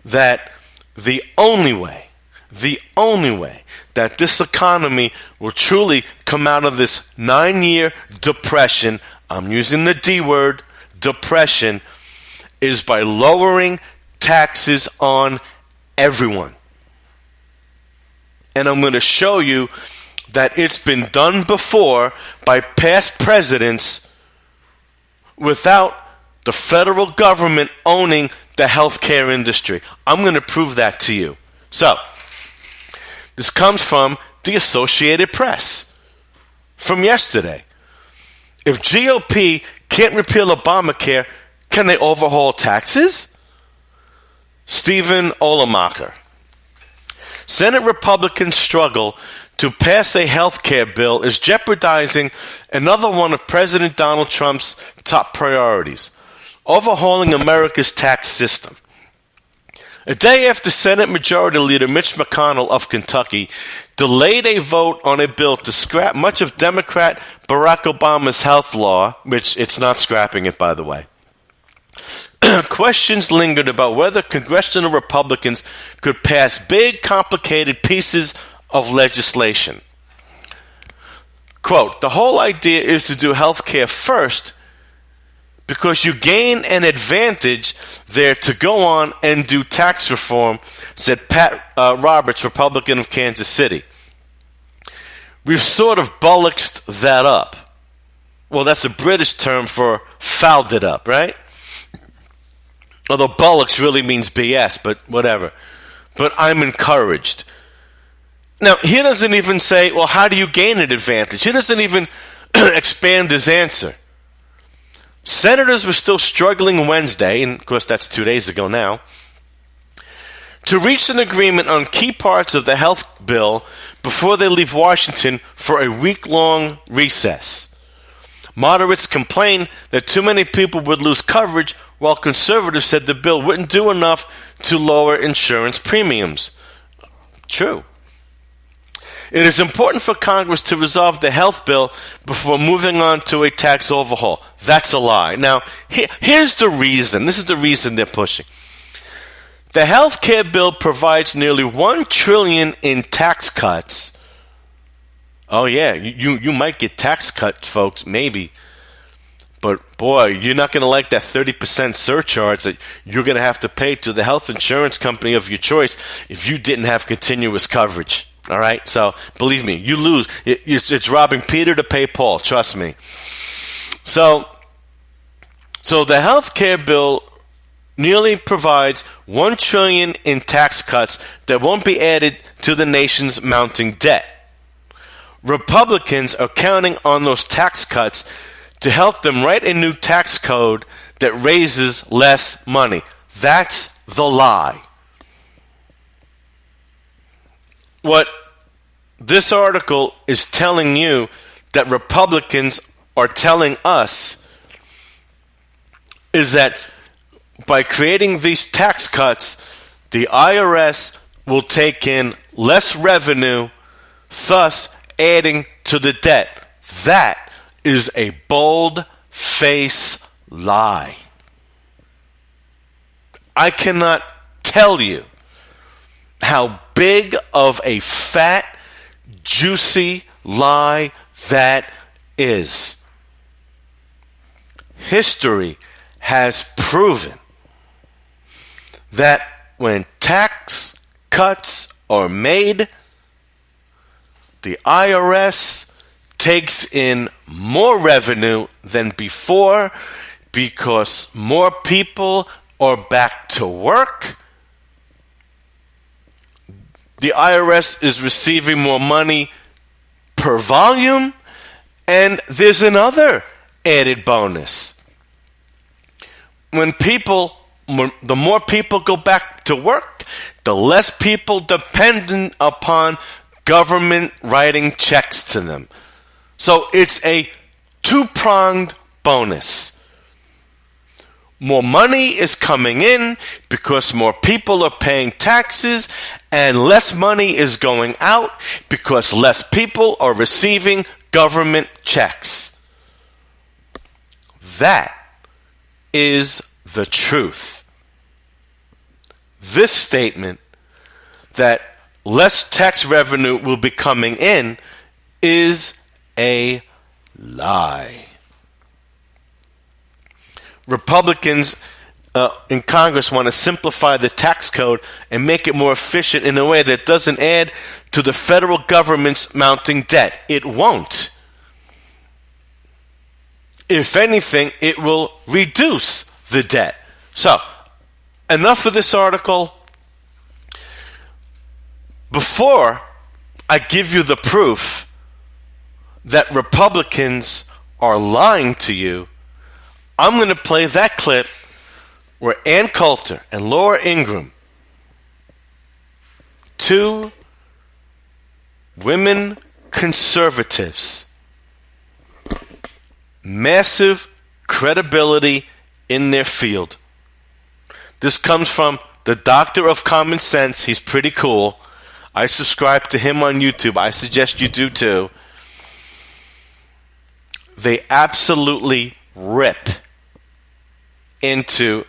that the only way that this economy will truly come out of this 9-year depression, I'm using the D word, depression, is by lowering taxes on everyone. And I'm going to show you that it's been done before by past presidents without the federal government owning the healthcare industry. I'm going to prove that to you. So, this comes from the Associated Press from yesterday. If GOP can't repeal Obamacare, can they overhaul taxes? Stephen Obamacare. Senate Republicans' struggle to pass a health care bill is jeopardizing another one of President Donald Trump's top priorities, overhauling America's tax system. A day after Senate Majority Leader Mitch McConnell of Kentucky delayed a vote on a bill to scrap much of Democrat Barack Obama's health law, which it's not scrapping it, by the way, questions lingered about whether congressional Republicans could pass big, complicated pieces of legislation. Quote, the whole idea is to do health care first because you gain an advantage there to go on and do tax reform, said Pat Roberts, Republican of Kansas City. We've sort of bollocksed that up. Well, that's a British term for fouled it up, right? Although bollocks really means BS, but whatever. But I'm encouraged. Now, he doesn't even say, well, how do you gain an advantage? He doesn't even expand his answer. Senators were still struggling Wednesday, and of course that's 2 days ago now, to reach an agreement on key parts of the health bill before they leave Washington for a week-long recess. Moderates complained that too many people would lose coverage, while conservatives said the bill wouldn't do enough to lower insurance premiums. True. It is important for Congress to resolve the health bill before moving on to a tax overhaul. That's a lie. Now, here's the reason. This is the reason they're pushing. The health care bill provides nearly $1 trillion in tax cuts. Oh, yeah, you might get tax cuts, folks, maybe. But, boy, you're not going to like that 30% surcharge that you're going to have to pay to the health insurance company of your choice if you didn't have continuous coverage. All right? So, believe me, you lose. It's robbing Peter to pay Paul. Trust me. So the health care bill nearly provides $1 trillion in tax cuts that won't be added to the nation's mounting debt. Republicans are counting on those tax cuts to help them write a new tax code that raises less money. That's the lie. What this article is telling you that Republicans are telling us is that by creating these tax cuts, the IRS will take in less revenue, thus adding to the debt. That is a bold-faced lie. I cannot tell you how big of a fat, juicy lie that is. History has proven that when tax cuts are made, the IRS takes in more revenue than before because more people are back to work. The IRS is receiving more money per volume, and there's another added bonus. The more people go back to work, the less people dependent upon government writing checks to them. So it's a two-pronged bonus. More money is coming in because more people are paying taxes, and less money is going out because less people are receiving government checks. That is the truth. This statement that less tax revenue will be coming in is a lie. Republicans in Congress want to simplify the tax code and make it more efficient in a way that doesn't add to the federal government's mounting debt. It won't. If anything, it will reduce the debt. So, enough of this article. Before I give you the proof that Republicans are lying to you, I'm going to play that clip where Ann Coulter and Laura Ingraham, two women conservatives, massive credibility in their field. This comes from the Doctor of Common Sense. He's pretty cool. I subscribe to him on YouTube. I suggest you do too. They absolutely rip into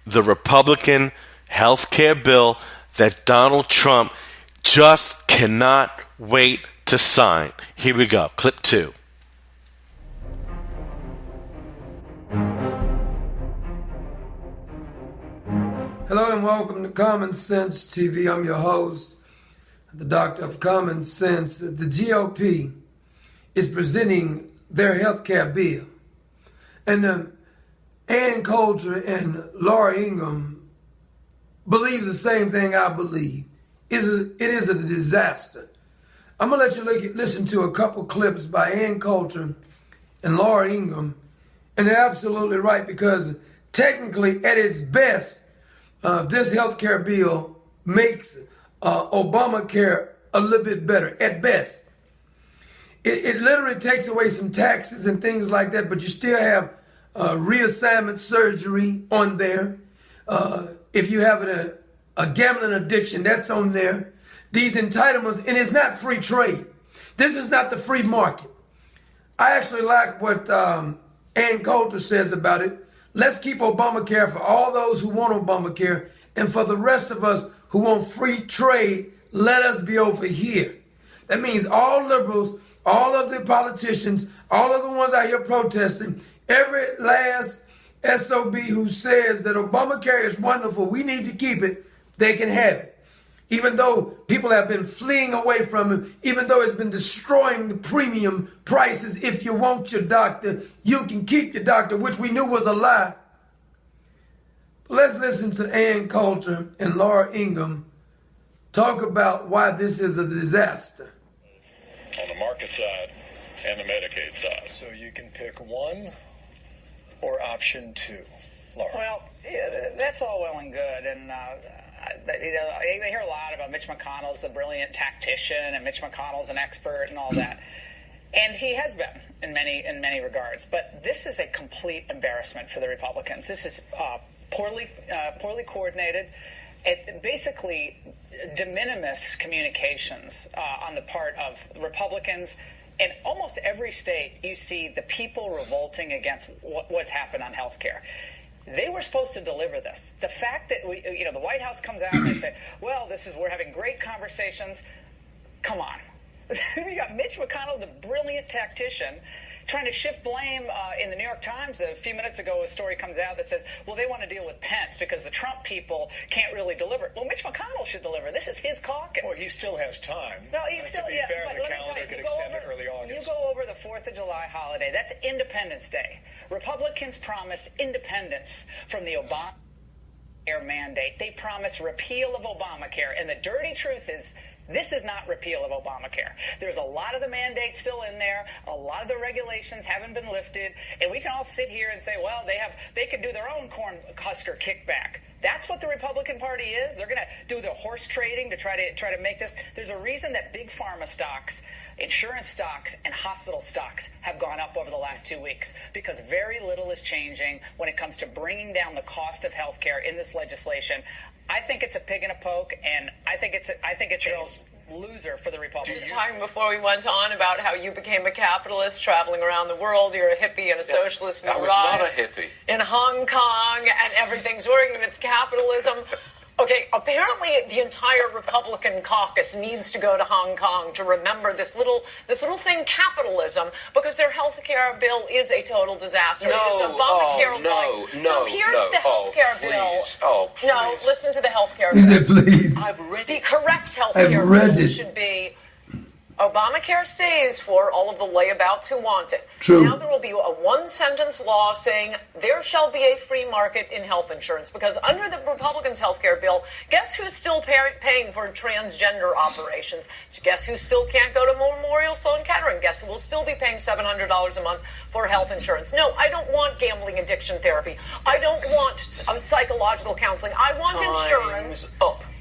the Republican health care bill that Donald Trump just cannot wait to sign. Here we go. Clip 2. Hello and welcome to Common Sense TV. I'm your host, the Doctor of Common Sense. The GOP is presenting their health care bill. And Ann Coulter and Laura Ingraham believe the same thing I believe. It is a disaster. I'm going to let you listen to a couple clips by Ann Coulter and Laura Ingraham. And they're absolutely right, because technically, at its best, this health care bill makes Obamacare a little bit better, at best. It literally takes away some taxes and things like that, but you still have reassignment surgery on there. If you have a gambling addiction, that's on there. These entitlements, and it's not free trade. This is not the free market. I actually like what Ann Coulter says about it. Let's keep Obamacare for all those who want Obamacare, and for the rest of us who want free trade, let us be over here. That means all liberals, all of the politicians, all of the ones out here protesting, every last SOB who says that Obamacare is wonderful, we need to keep it, they can have it. Even though people have been fleeing away from it, even though it's been destroying the premium prices, if you want your doctor, you can keep your doctor, which we knew was a lie. But let's listen to Ann Coulter and Laura Ingraham talk about why this is a disaster. On the market side and the Medicaid side. So you can pick one or option 2, Laura. Well, yeah, that's all well and good, and I hear a lot about Mitch McConnell's the brilliant tactician, and Mitch McConnell's an expert, and all that, and he has been in many regards. But this is a complete embarrassment for the Republicans. This is poorly coordinated. It basically de minimis communications on the part of Republicans. In almost every state, you see the people revolting against what's happened on health care. They were supposed to deliver this. The fact that the White House comes out and they say, well, we're having great conversations. Come on. You got Mitch McConnell, the brilliant tactician, trying to shift blame. In the New York Times a few minutes ago, a story comes out that says, well, they want to deal with Pence because the Trump people can't really deliver. Well, Mitch McConnell should deliver. This is his caucus. Well, he still has time. No, he's still, to be fair, the calendar could extend to early August. You go over the 4th of July holiday. That's Independence Day. Republicans promise independence from the Obamacare mandate. They promise repeal of Obamacare. And the dirty truth is, this is not repeal of Obamacare. There's a lot of the mandates still in there. A lot of the regulations haven't been lifted. And we can all sit here and say, well, they can do their own corn husker kickback. That's what the Republican Party is. They're going to do the horse trading to try to make this. There's a reason that big pharma stocks, insurance stocks, and hospital stocks have gone up over the last 2 weeks, because very little is changing when it comes to bringing down the cost of health care in this legislation. I think it's a pig in a poke, and I think it's a loser for the Republicans. Talking before we went on about how you became a capitalist traveling around the world. You're a hippie and a socialist. I was not a hippie. In Hong Kong, and everything's working, and it's capitalism. Okay, apparently the entire Republican caucus needs to go to Hong Kong to remember this little thing, capitalism, because their health care bill is a total disaster. No, no, here's the health care bill. Oh, please. No, listen to the health care He bill. said, please. The correct health care bill should be Obamacare stays for all of the layabouts who want it. True. Now there will be a one-sentence law saying there shall be a free market in health insurance, because under the Republicans' health care bill, guess who's still paying for transgender operations? Guess who still can't go to Memorial Sloan Kettering? Guess who will still be paying $700 a month for health insurance? No, I don't want gambling addiction therapy. I don't want psychological counseling. I want insurance.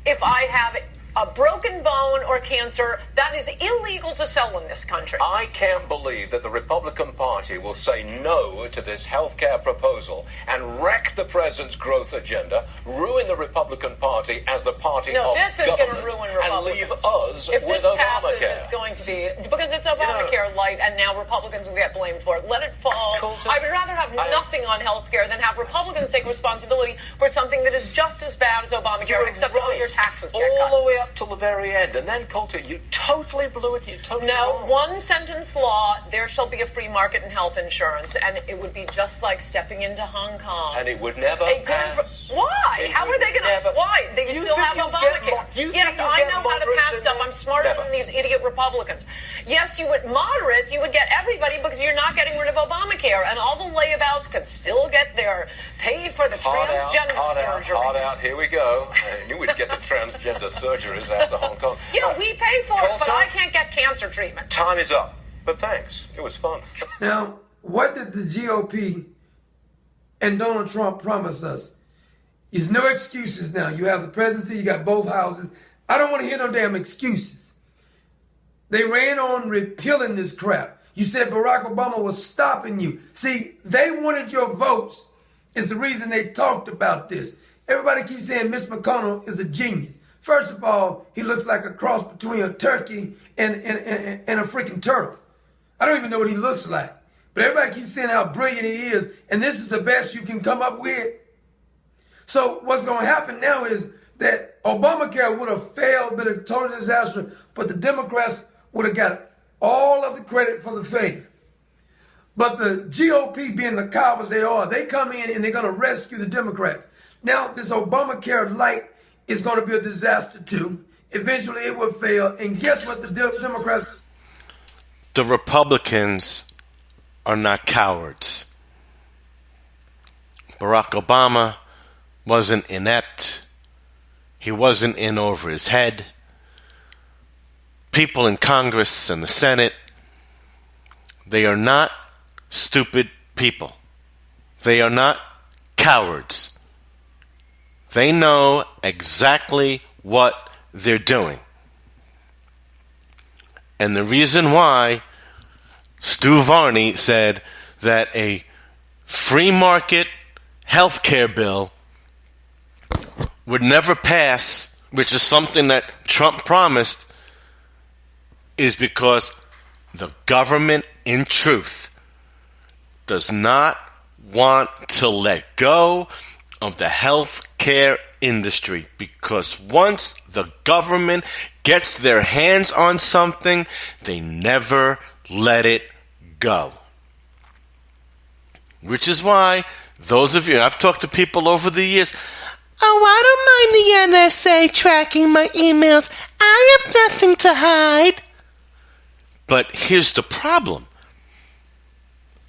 If I have a broken bone or cancer, that is illegal to sell in this country. I can't believe that the Republican Party will say no to this health care proposal and wreck the president's growth agenda, ruin the Republican Party as the party of this is going to ruin and Republicans. leave us if with this passes, Obamacare. it's going to be, because it's Obamacare light, and now Republicans will get blamed for it. Let it fall. Colton, I would rather have nothing on health care than have Republicans take responsibility for something that is just as bad as Obamacare, except all your taxes get cut. All the way up till the very end, and then Colton, you totally blew it. You totally No, wrong. one-sentence law, there shall be a free market in health insurance, and it would be just like stepping into Hong Kong. And it would never pass. Why? How are they going to? Why? They still have Obamacare. Yes, I know how to pass stuff. I'm smarter than these idiot Republicans. Yes, you would moderate, you would get everybody because you're not getting rid of Obamacare, and all the layabouts could still get their pay for the transgender surgery. Hard out. Here we go. I knew we'd get the transgender surgeries after Hong Kong. Yeah, we pay for it, but I can't get cancer treatment. Time is up. But thanks. It was fun. Now, what did the GOP and Donald Trump promise us? There's no excuses now. You have the presidency, you got both houses. I don't want to hear no damn excuses. They ran on repealing this crap. You said Barack Obama was stopping you. See, they wanted your votes is the reason they talked about this. Everybody keeps saying Mitch McConnell is a genius. First of all, he looks like a cross between a turkey and a freaking turtle. I don't even know what he looks like. But everybody keeps saying how brilliant he is, and this is the best you can come up with. So what's going to happen now is that Obamacare would have failed, been a total disaster, but the Democrats would have got all of the credit for the failure. But the GOP, being the cowards they are, they come in and they're going to rescue the Democrats. Now, this Obamacare light is going to be a disaster too. Eventually it will fail. And guess what the Democrats... The Republicans are not cowards. Barack Obama wasn't inept. He wasn't in over his head. People in Congress and the Senate, they are not stupid people. They are not cowards. They know exactly what they're doing. And the reason why Stu Varney said that a free market health care bill would never pass, which is something that Trump promised, is because the government, in truth, does not want to let go of the health care industry, because once the government gets their hands on something, they never let it go. Which is why those of you, I've talked to people over the years, oh, I don't mind the NSA tracking my emails. I have nothing to hide. But here's the problem.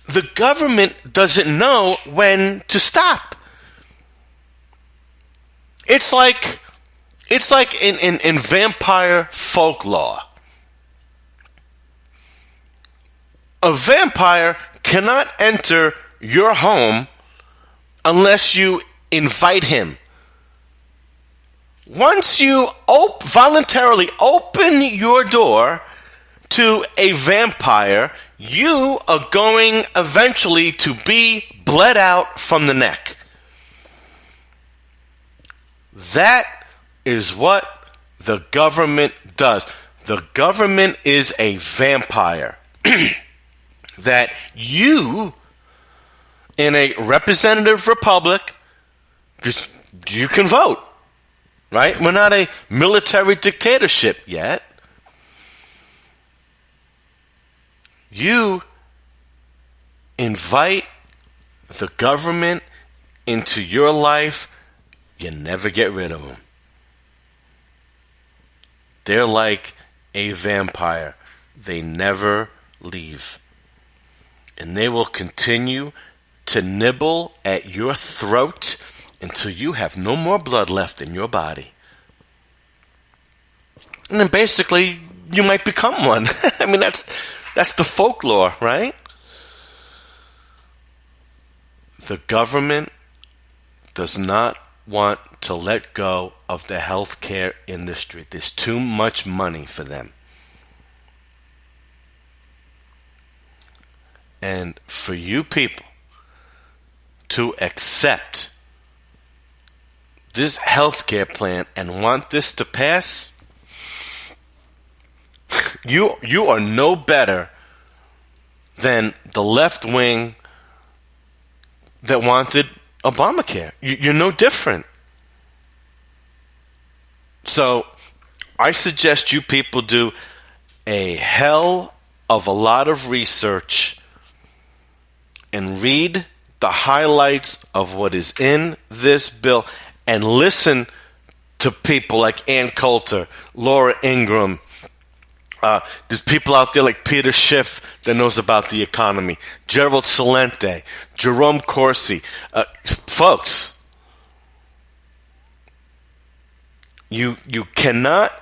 The government doesn't know when to stop. It's like in vampire folklore. A vampire cannot enter your home unless you invite him. Once you voluntarily open your door to a vampire, you are going eventually to be bled out from the neck. That is what the government does. The government is a vampire that you, in a representative republic, you can vote, right? We're not a military dictatorship yet. You invite the government into your life, you never get rid of them. They're like a vampire. they never leave. And they will continue to nibble at your throat until you have no more blood left in your body. And then basically, you might become one. I mean, that's the folklore, right? The government does not want to let go of the healthcare industry. There's too much money for them. And for you people to accept this healthcare plan and want this to pass, you are no better than the left wing that wanted Obamacare. You're no different. So I suggest you people do a hell of a lot of research and read the highlights of what is in this bill and listen to people like Ann Coulter, Laura Ingraham. There's people out there like Peter Schiff that knows about the economy, Gerald Celente, Jerome Corsi. Folks, you cannot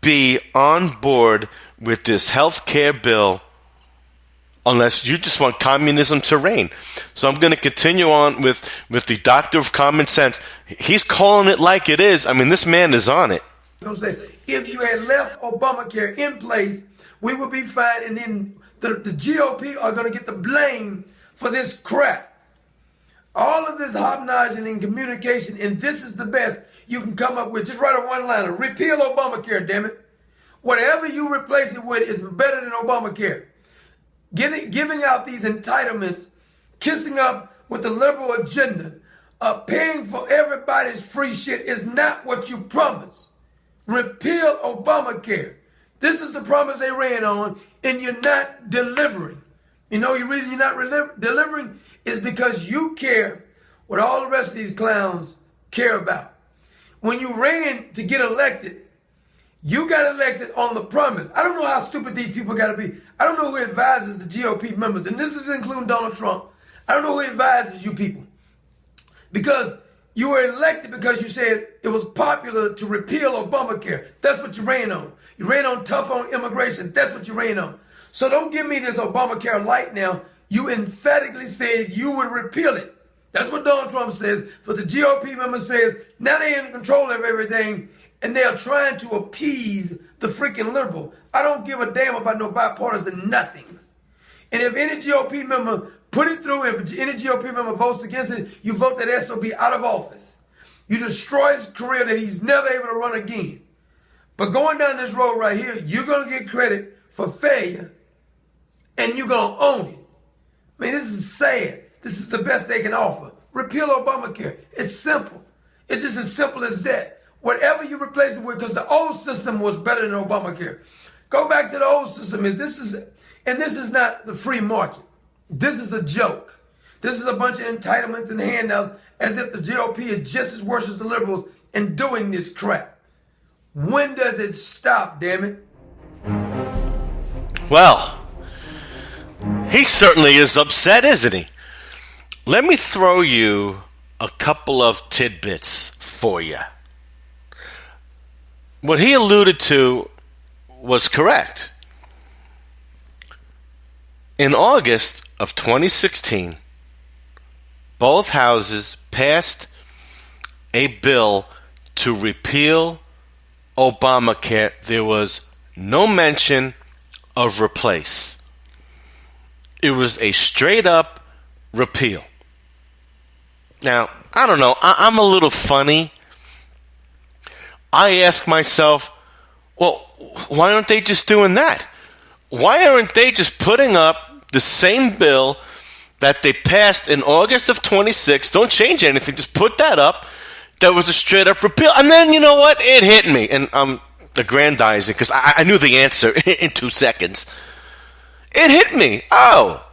be on board with this health care bill unless you just want communism to reign. So I'm going to continue on with the doctor of common sense. He's calling it like it is. I mean, this man is on it. If you had left Obamacare in place, we would be fine, and then the GOP are going to get the blame for this crap. All of this hobnobbing and communication, and this is the best you can come up with. Just write a one-liner. Repeal Obamacare, damn it. Whatever you replace it with is better than Obamacare. Giving out these entitlements, kissing up with the liberal agenda, paying for everybody's free shit is not what you promised. Repeal Obamacare. This is the promise they ran on, and you're not delivering. You know, the reason you're not delivering is because you care what all the rest of these clowns care about. When you ran to get elected, you got elected on the promise. I don't know how stupid these people got to be. I don't know who advises the GOP members, and this is including Donald Trump. I don't know who advises you people. Because you were elected because you said it was popular to repeal Obamacare. That's what you ran on. You ran on tough on immigration. That's what you ran on. So don't give me this Obamacare light now. You emphatically said you would repeal it. That's what Donald Trump says. That's what the GOP member says. Now they're in control of everything, and they are trying to appease the freaking liberal. I don't give a damn about no bipartisan nothing. And if any GOP member put it through, if any GOP member votes against it, you vote that SOB out of office. You destroy his career that he's never able to run again. But going down this road right here, you're going to get credit for failure, and you're going to own it. I mean, this is sad. This is the best they can offer. Repeal Obamacare. It's simple. It's just as simple as that. Whatever you replace it with, because the old system was better than Obamacare. Go back to the old system. This is not the free market. This is a joke. This is a bunch of entitlements and handouts as if the GOP is just as worse as the liberals in doing this crap. When does it stop, damn it? Well, he certainly is upset, isn't he? Let me throw you a couple of tidbits for you. What he alluded to was correct. In August of 2016, both houses passed a bill to repeal Obamacare. There was no mention of replace. It was a straight up repeal. Now, I don't know. I'm a little funny. I ask myself, well, why aren't they just doing that? Why aren't they just putting up the same bill that they passed in August of 26? Don't change anything. Just put that up. That was a straight up repeal. And then, you know what? It hit me. And I'm aggrandizing because I knew the answer in 2 seconds. It hit me. Oh.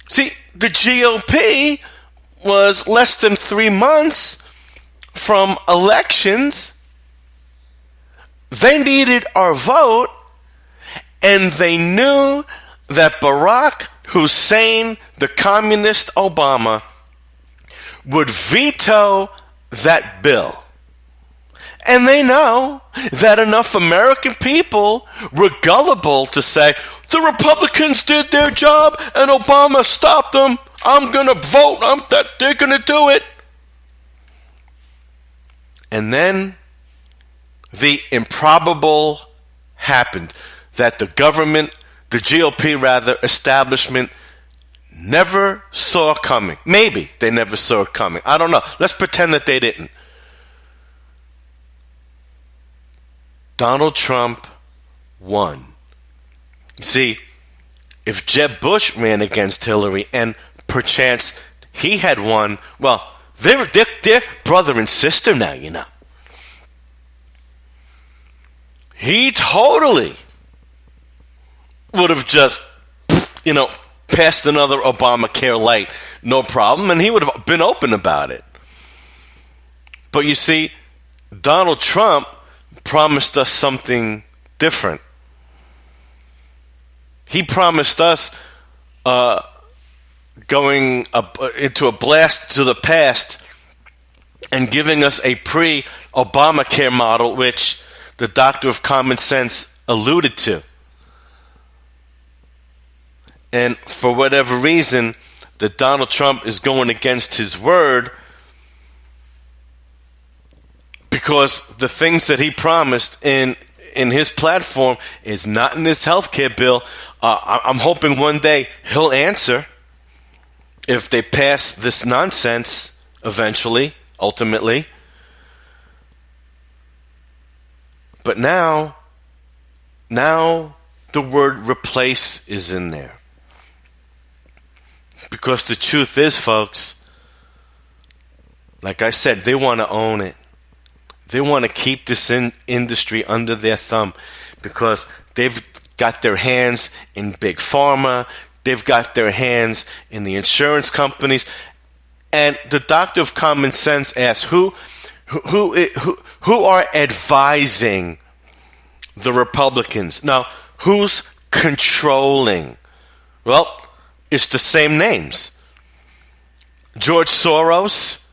See, the GOP was less than 3 months from elections. They needed our vote, And they knew that Barack Hussein, the communist Obama, would veto that bill. And they know that enough American people were gullible to say, the Republicans did their job and Obama stopped them. I'm going to vote. They're going to do it. And then the improbable happened, that the government, the GOP rather, establishment never saw coming. Maybe they never saw it coming. I don't know. Let's pretend that they didn't. Donald Trump won. You see, if Jeb Bush ran against Hillary and perchance he had won, well, they're brother and sister now, you know. He totally would have just, passed another Obamacare light, no problem, and he would have been open about it. But you see, Donald Trump promised us something different. He promised us going into a blast to the past and giving us a pre-Obamacare model, which the doctor of common sense alluded to. And for whatever reason, that Donald Trump is going against his word, because the things that he promised in his platform is not in this health care bill. I'm hoping one day he'll answer if they pass this nonsense eventually, ultimately. But now the word replace is in there. Because the truth is, folks, like I said, they want to own it. They want to keep this industry under their thumb because they've got their hands in big pharma. They've got their hands in the insurance companies. And the doctor of common sense asks, who are advising the Republicans? Now, who's controlling? Well, it's the same names. George Soros,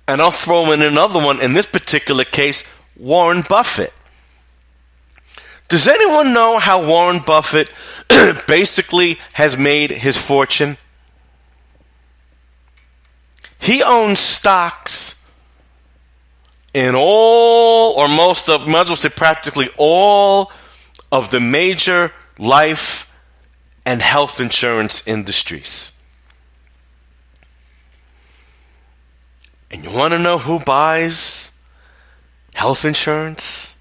and I'll throw in another one, in this particular case, Warren Buffett. Does anyone know how Warren Buffett basically has made his fortune? He owns stocks in all, or most of, might as well say practically all of the major life and health insurance industries. And you want to know who buys health insurance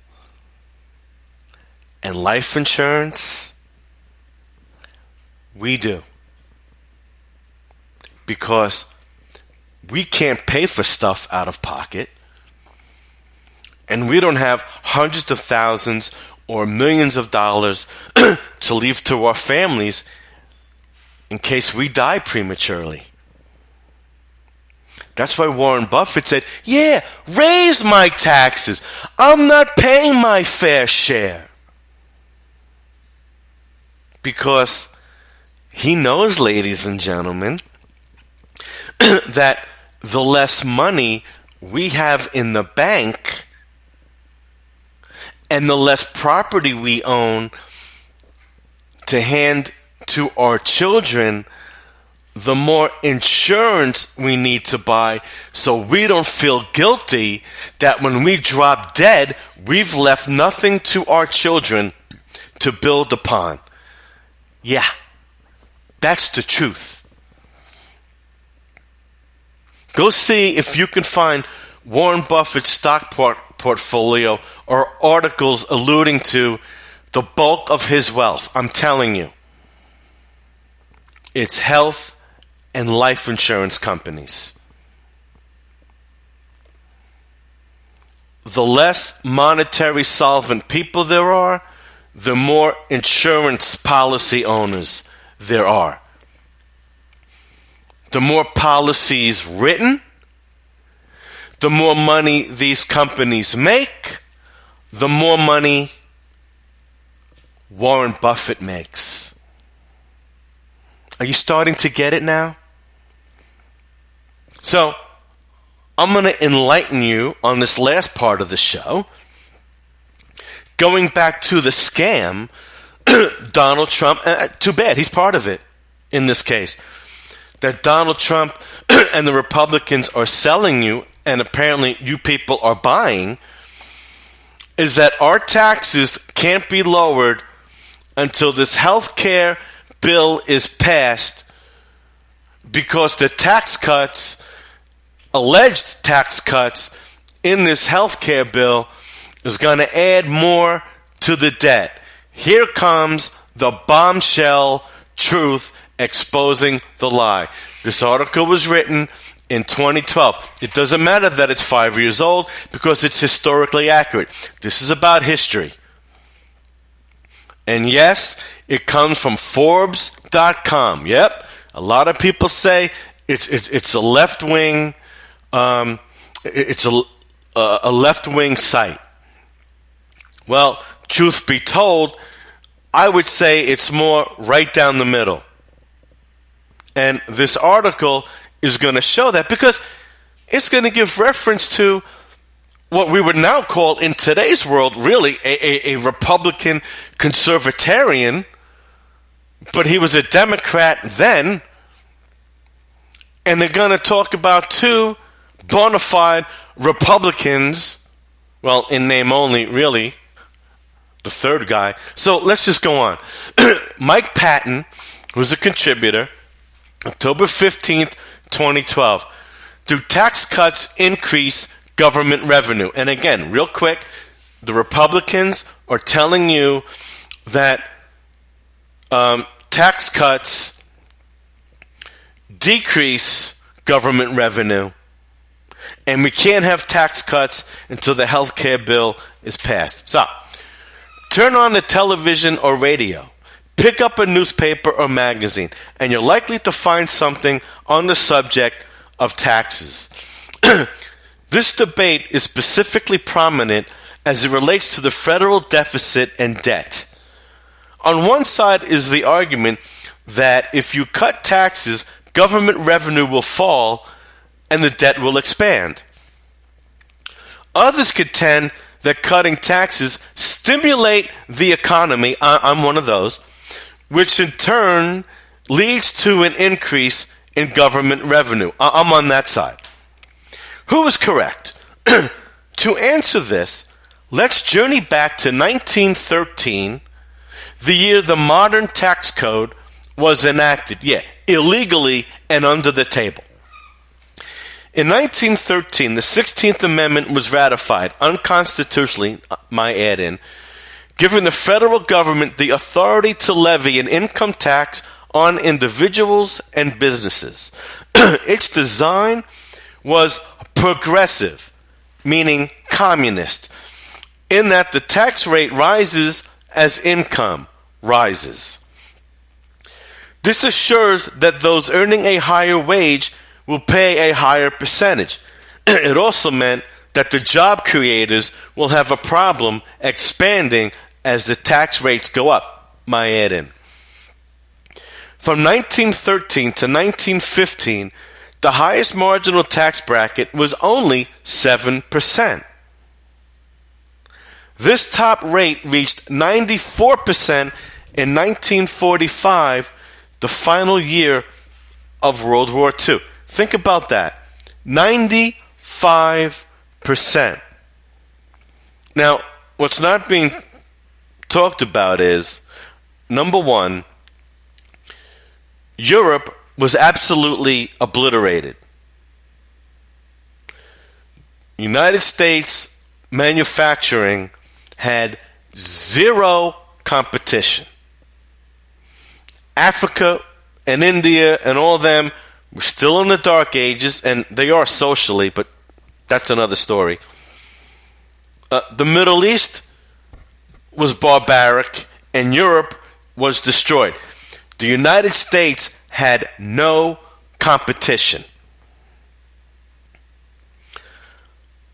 and life insurance? We do. Because we can't pay for stuff out of pocket. And we don't have hundreds of thousands or millions of dollars to leave to our families in case we die prematurely. That's why Warren Buffett said, yeah, raise my taxes. I'm not paying my fair share. Because he knows, ladies and gentlemen, that the less money we have in the bank and the less property we own to hand to our children, the more insurance we need to buy so we don't feel guilty that when we drop dead, we've left nothing to our children to build upon. Yeah, that's the truth. Go see if you can find Warren Buffett's stock portfolio or articles alluding to the bulk of his wealth. I'm telling you, it's health and life insurance companies. The less monetary solvent people there are, the more insurance policy owners there are. The more policies written, the more money these companies make, the more money Warren Buffett makes. Are you starting to get it now? So, I'm going to enlighten you on this last part of the show. Going back to the scam, Donald Trump, too bad, he's part of it in this case, that Donald Trump and the Republicans are selling you, and apparently you people are buying, is that our taxes can't be lowered until this health care bill is passed, because the tax cuts, alleged tax cuts in this health care bill is going to add more to the debt. Here comes the bombshell truth exposing the lie. This article was written in 2012. It doesn't matter that it's 5 years old because it's historically accurate. This is about history. And yes, it comes from Forbes.com. Yep, a lot of people say it's a left-wing it's a left-wing site. Well, truth be told, I would say it's more right down the middle. And this article is going to show that, because it's going to give reference to what we would now call in today's world really a Republican conservatarian, but he was a Democrat then. And they're going to talk about two bona fide Republicans, well, in name only, really, the third guy. So let's just go on. Mike Patton, who's a contributor, October 15th, 2012. Do tax cuts increase government revenue? And again, real quick, the Republicans are telling you that tax cuts decrease government revenue, and we can't have tax cuts until the health care bill is passed. So, turn on the television or radio. Pick up a newspaper or magazine, and you're likely to find something on the subject of taxes. This debate is specifically prominent as it relates to the federal deficit and debt. On one side is the argument that if you cut taxes, government revenue will fall and the debt will expand. Others contend that cutting taxes stimulate the economy, I'm one of those, which in turn leads to an increase in government revenue. I'm on that side. Who is correct? To answer this, let's journey back to 1913, the year the modern tax code was enacted. Yeah, illegally and under the table. In 1913, the 16th Amendment was ratified unconstitutionally, my add-in, giving the federal government the authority to levy an income tax on individuals and businesses. Its design was progressive, meaning communist, in that the tax rate rises as income rises. This assures that those earning a higher wage will pay a higher percentage. It also meant that the job creators will have a problem expanding as the tax rates go up, my add-in. From 1913 to 1915, the highest marginal tax bracket was only 7%. This top rate reached 94% in 1945, the final year of World War II. Think about that. 95%. Now, what's not being talked about is, number one, Europe was absolutely obliterated. United States manufacturing had zero competition. Africa and India and all of them were still in the dark ages, and they are socially, but that's another story. The Middle East was barbaric, and Europe was destroyed. The United States had no competition.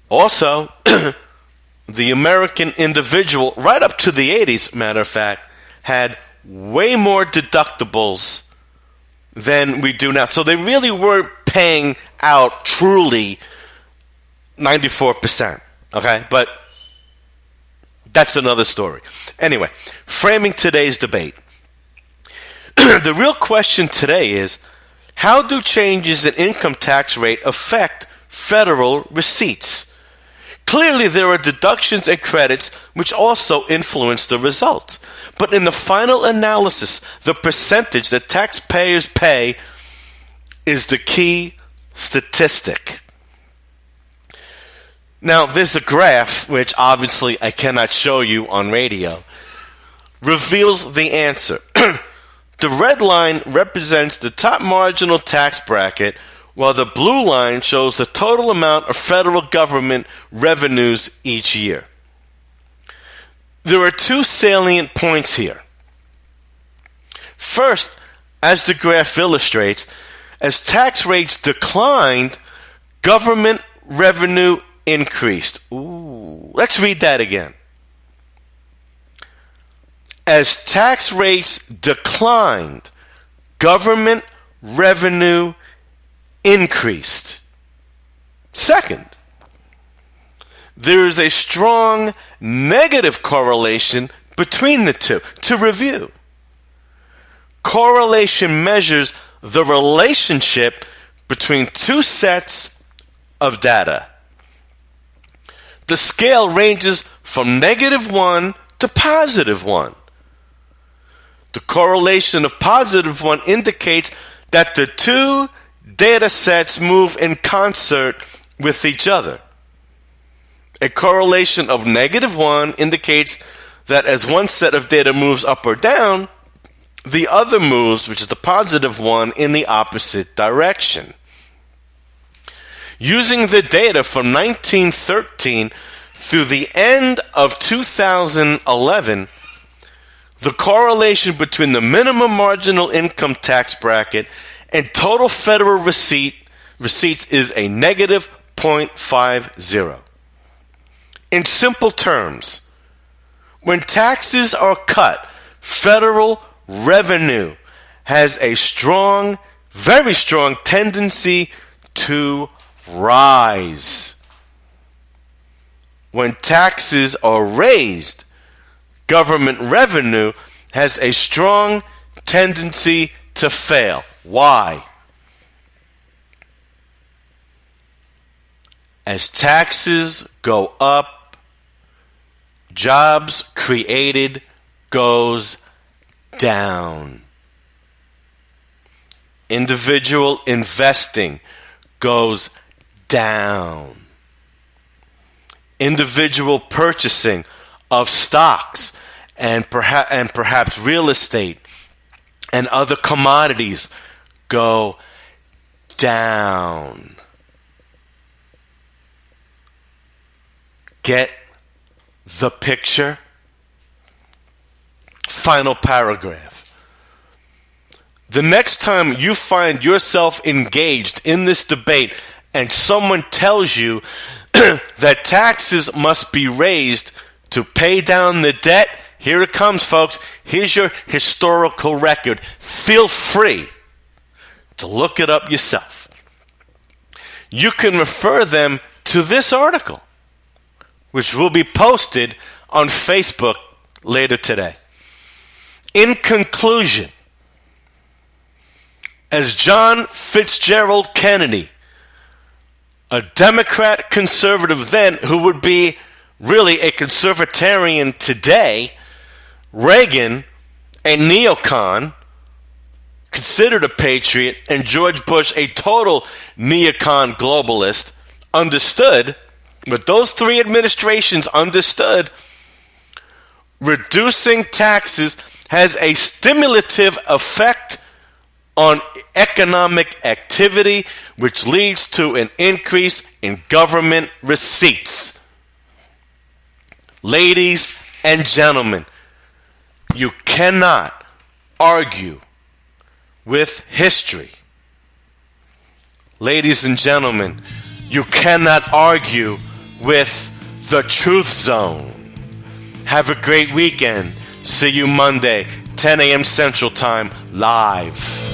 Also, the American individual, right up to the 80s, matter of fact, had way more deductibles than we do now. So they really were paying out truly 94%. Okay? But that's another story. Anyway, framing today's debate. The real question today is, how do changes in income tax rate affect federal receipts? Clearly, there are deductions and credits which also influence the result. But in the final analysis, the percentage that taxpayers pay is the key statistic. Now, there's a graph, which obviously I cannot show you on radio, reveals the answer. The red line represents the top marginal tax bracket, while the blue line shows the total amount of federal government revenues each year. There are two salient points here. First, as the graph illustrates, as tax rates declined, government revenue increased. Let's read that again. As tax rates declined, government revenue increased. Second, there is a strong negative correlation between the two. To review, correlation measures the relationship between two sets of data. The scale ranges from -1 to +1. The correlation of +1 indicates that the two data sets move in concert with each other. A correlation of -1 indicates that as one set of data moves up or down, the other moves, which is the +1, in the opposite direction. Using the data from 1913 through the end of 2011, the correlation between the minimum marginal income tax bracket and total federal receipts is a -0.50. In simple terms, when taxes are cut, federal revenue has a strong, very strong tendency to rise. When taxes are raised, government revenue has a strong tendency to fail. Why? As taxes go up, jobs created goes down. Individual investing goes down. Individual purchasing of stocks and perhaps real estate and other commodities go down. Get the picture? Final paragraph. The next time you find yourself engaged in this debate and someone tells you that taxes must be raised to pay down the debt, here it comes, folks. Here's your historical record. Feel free to look it up yourself. You can refer them to this article, which will be posted on Facebook later today. In conclusion, as John Fitzgerald Kennedy, a Democrat conservative then who would be really a conservatarian today, Reagan, a neocon, considered a patriot, and George Bush, a total neocon globalist, understood, but those three administrations understood, reducing taxes has a stimulative effect on economic activity, which leads to an increase in government receipts. Ladies and gentlemen, you cannot argue with history. Ladies and gentlemen, you cannot argue with the Truth Zone. Have a great weekend. See you Monday, 10 a.m. Central Time, live.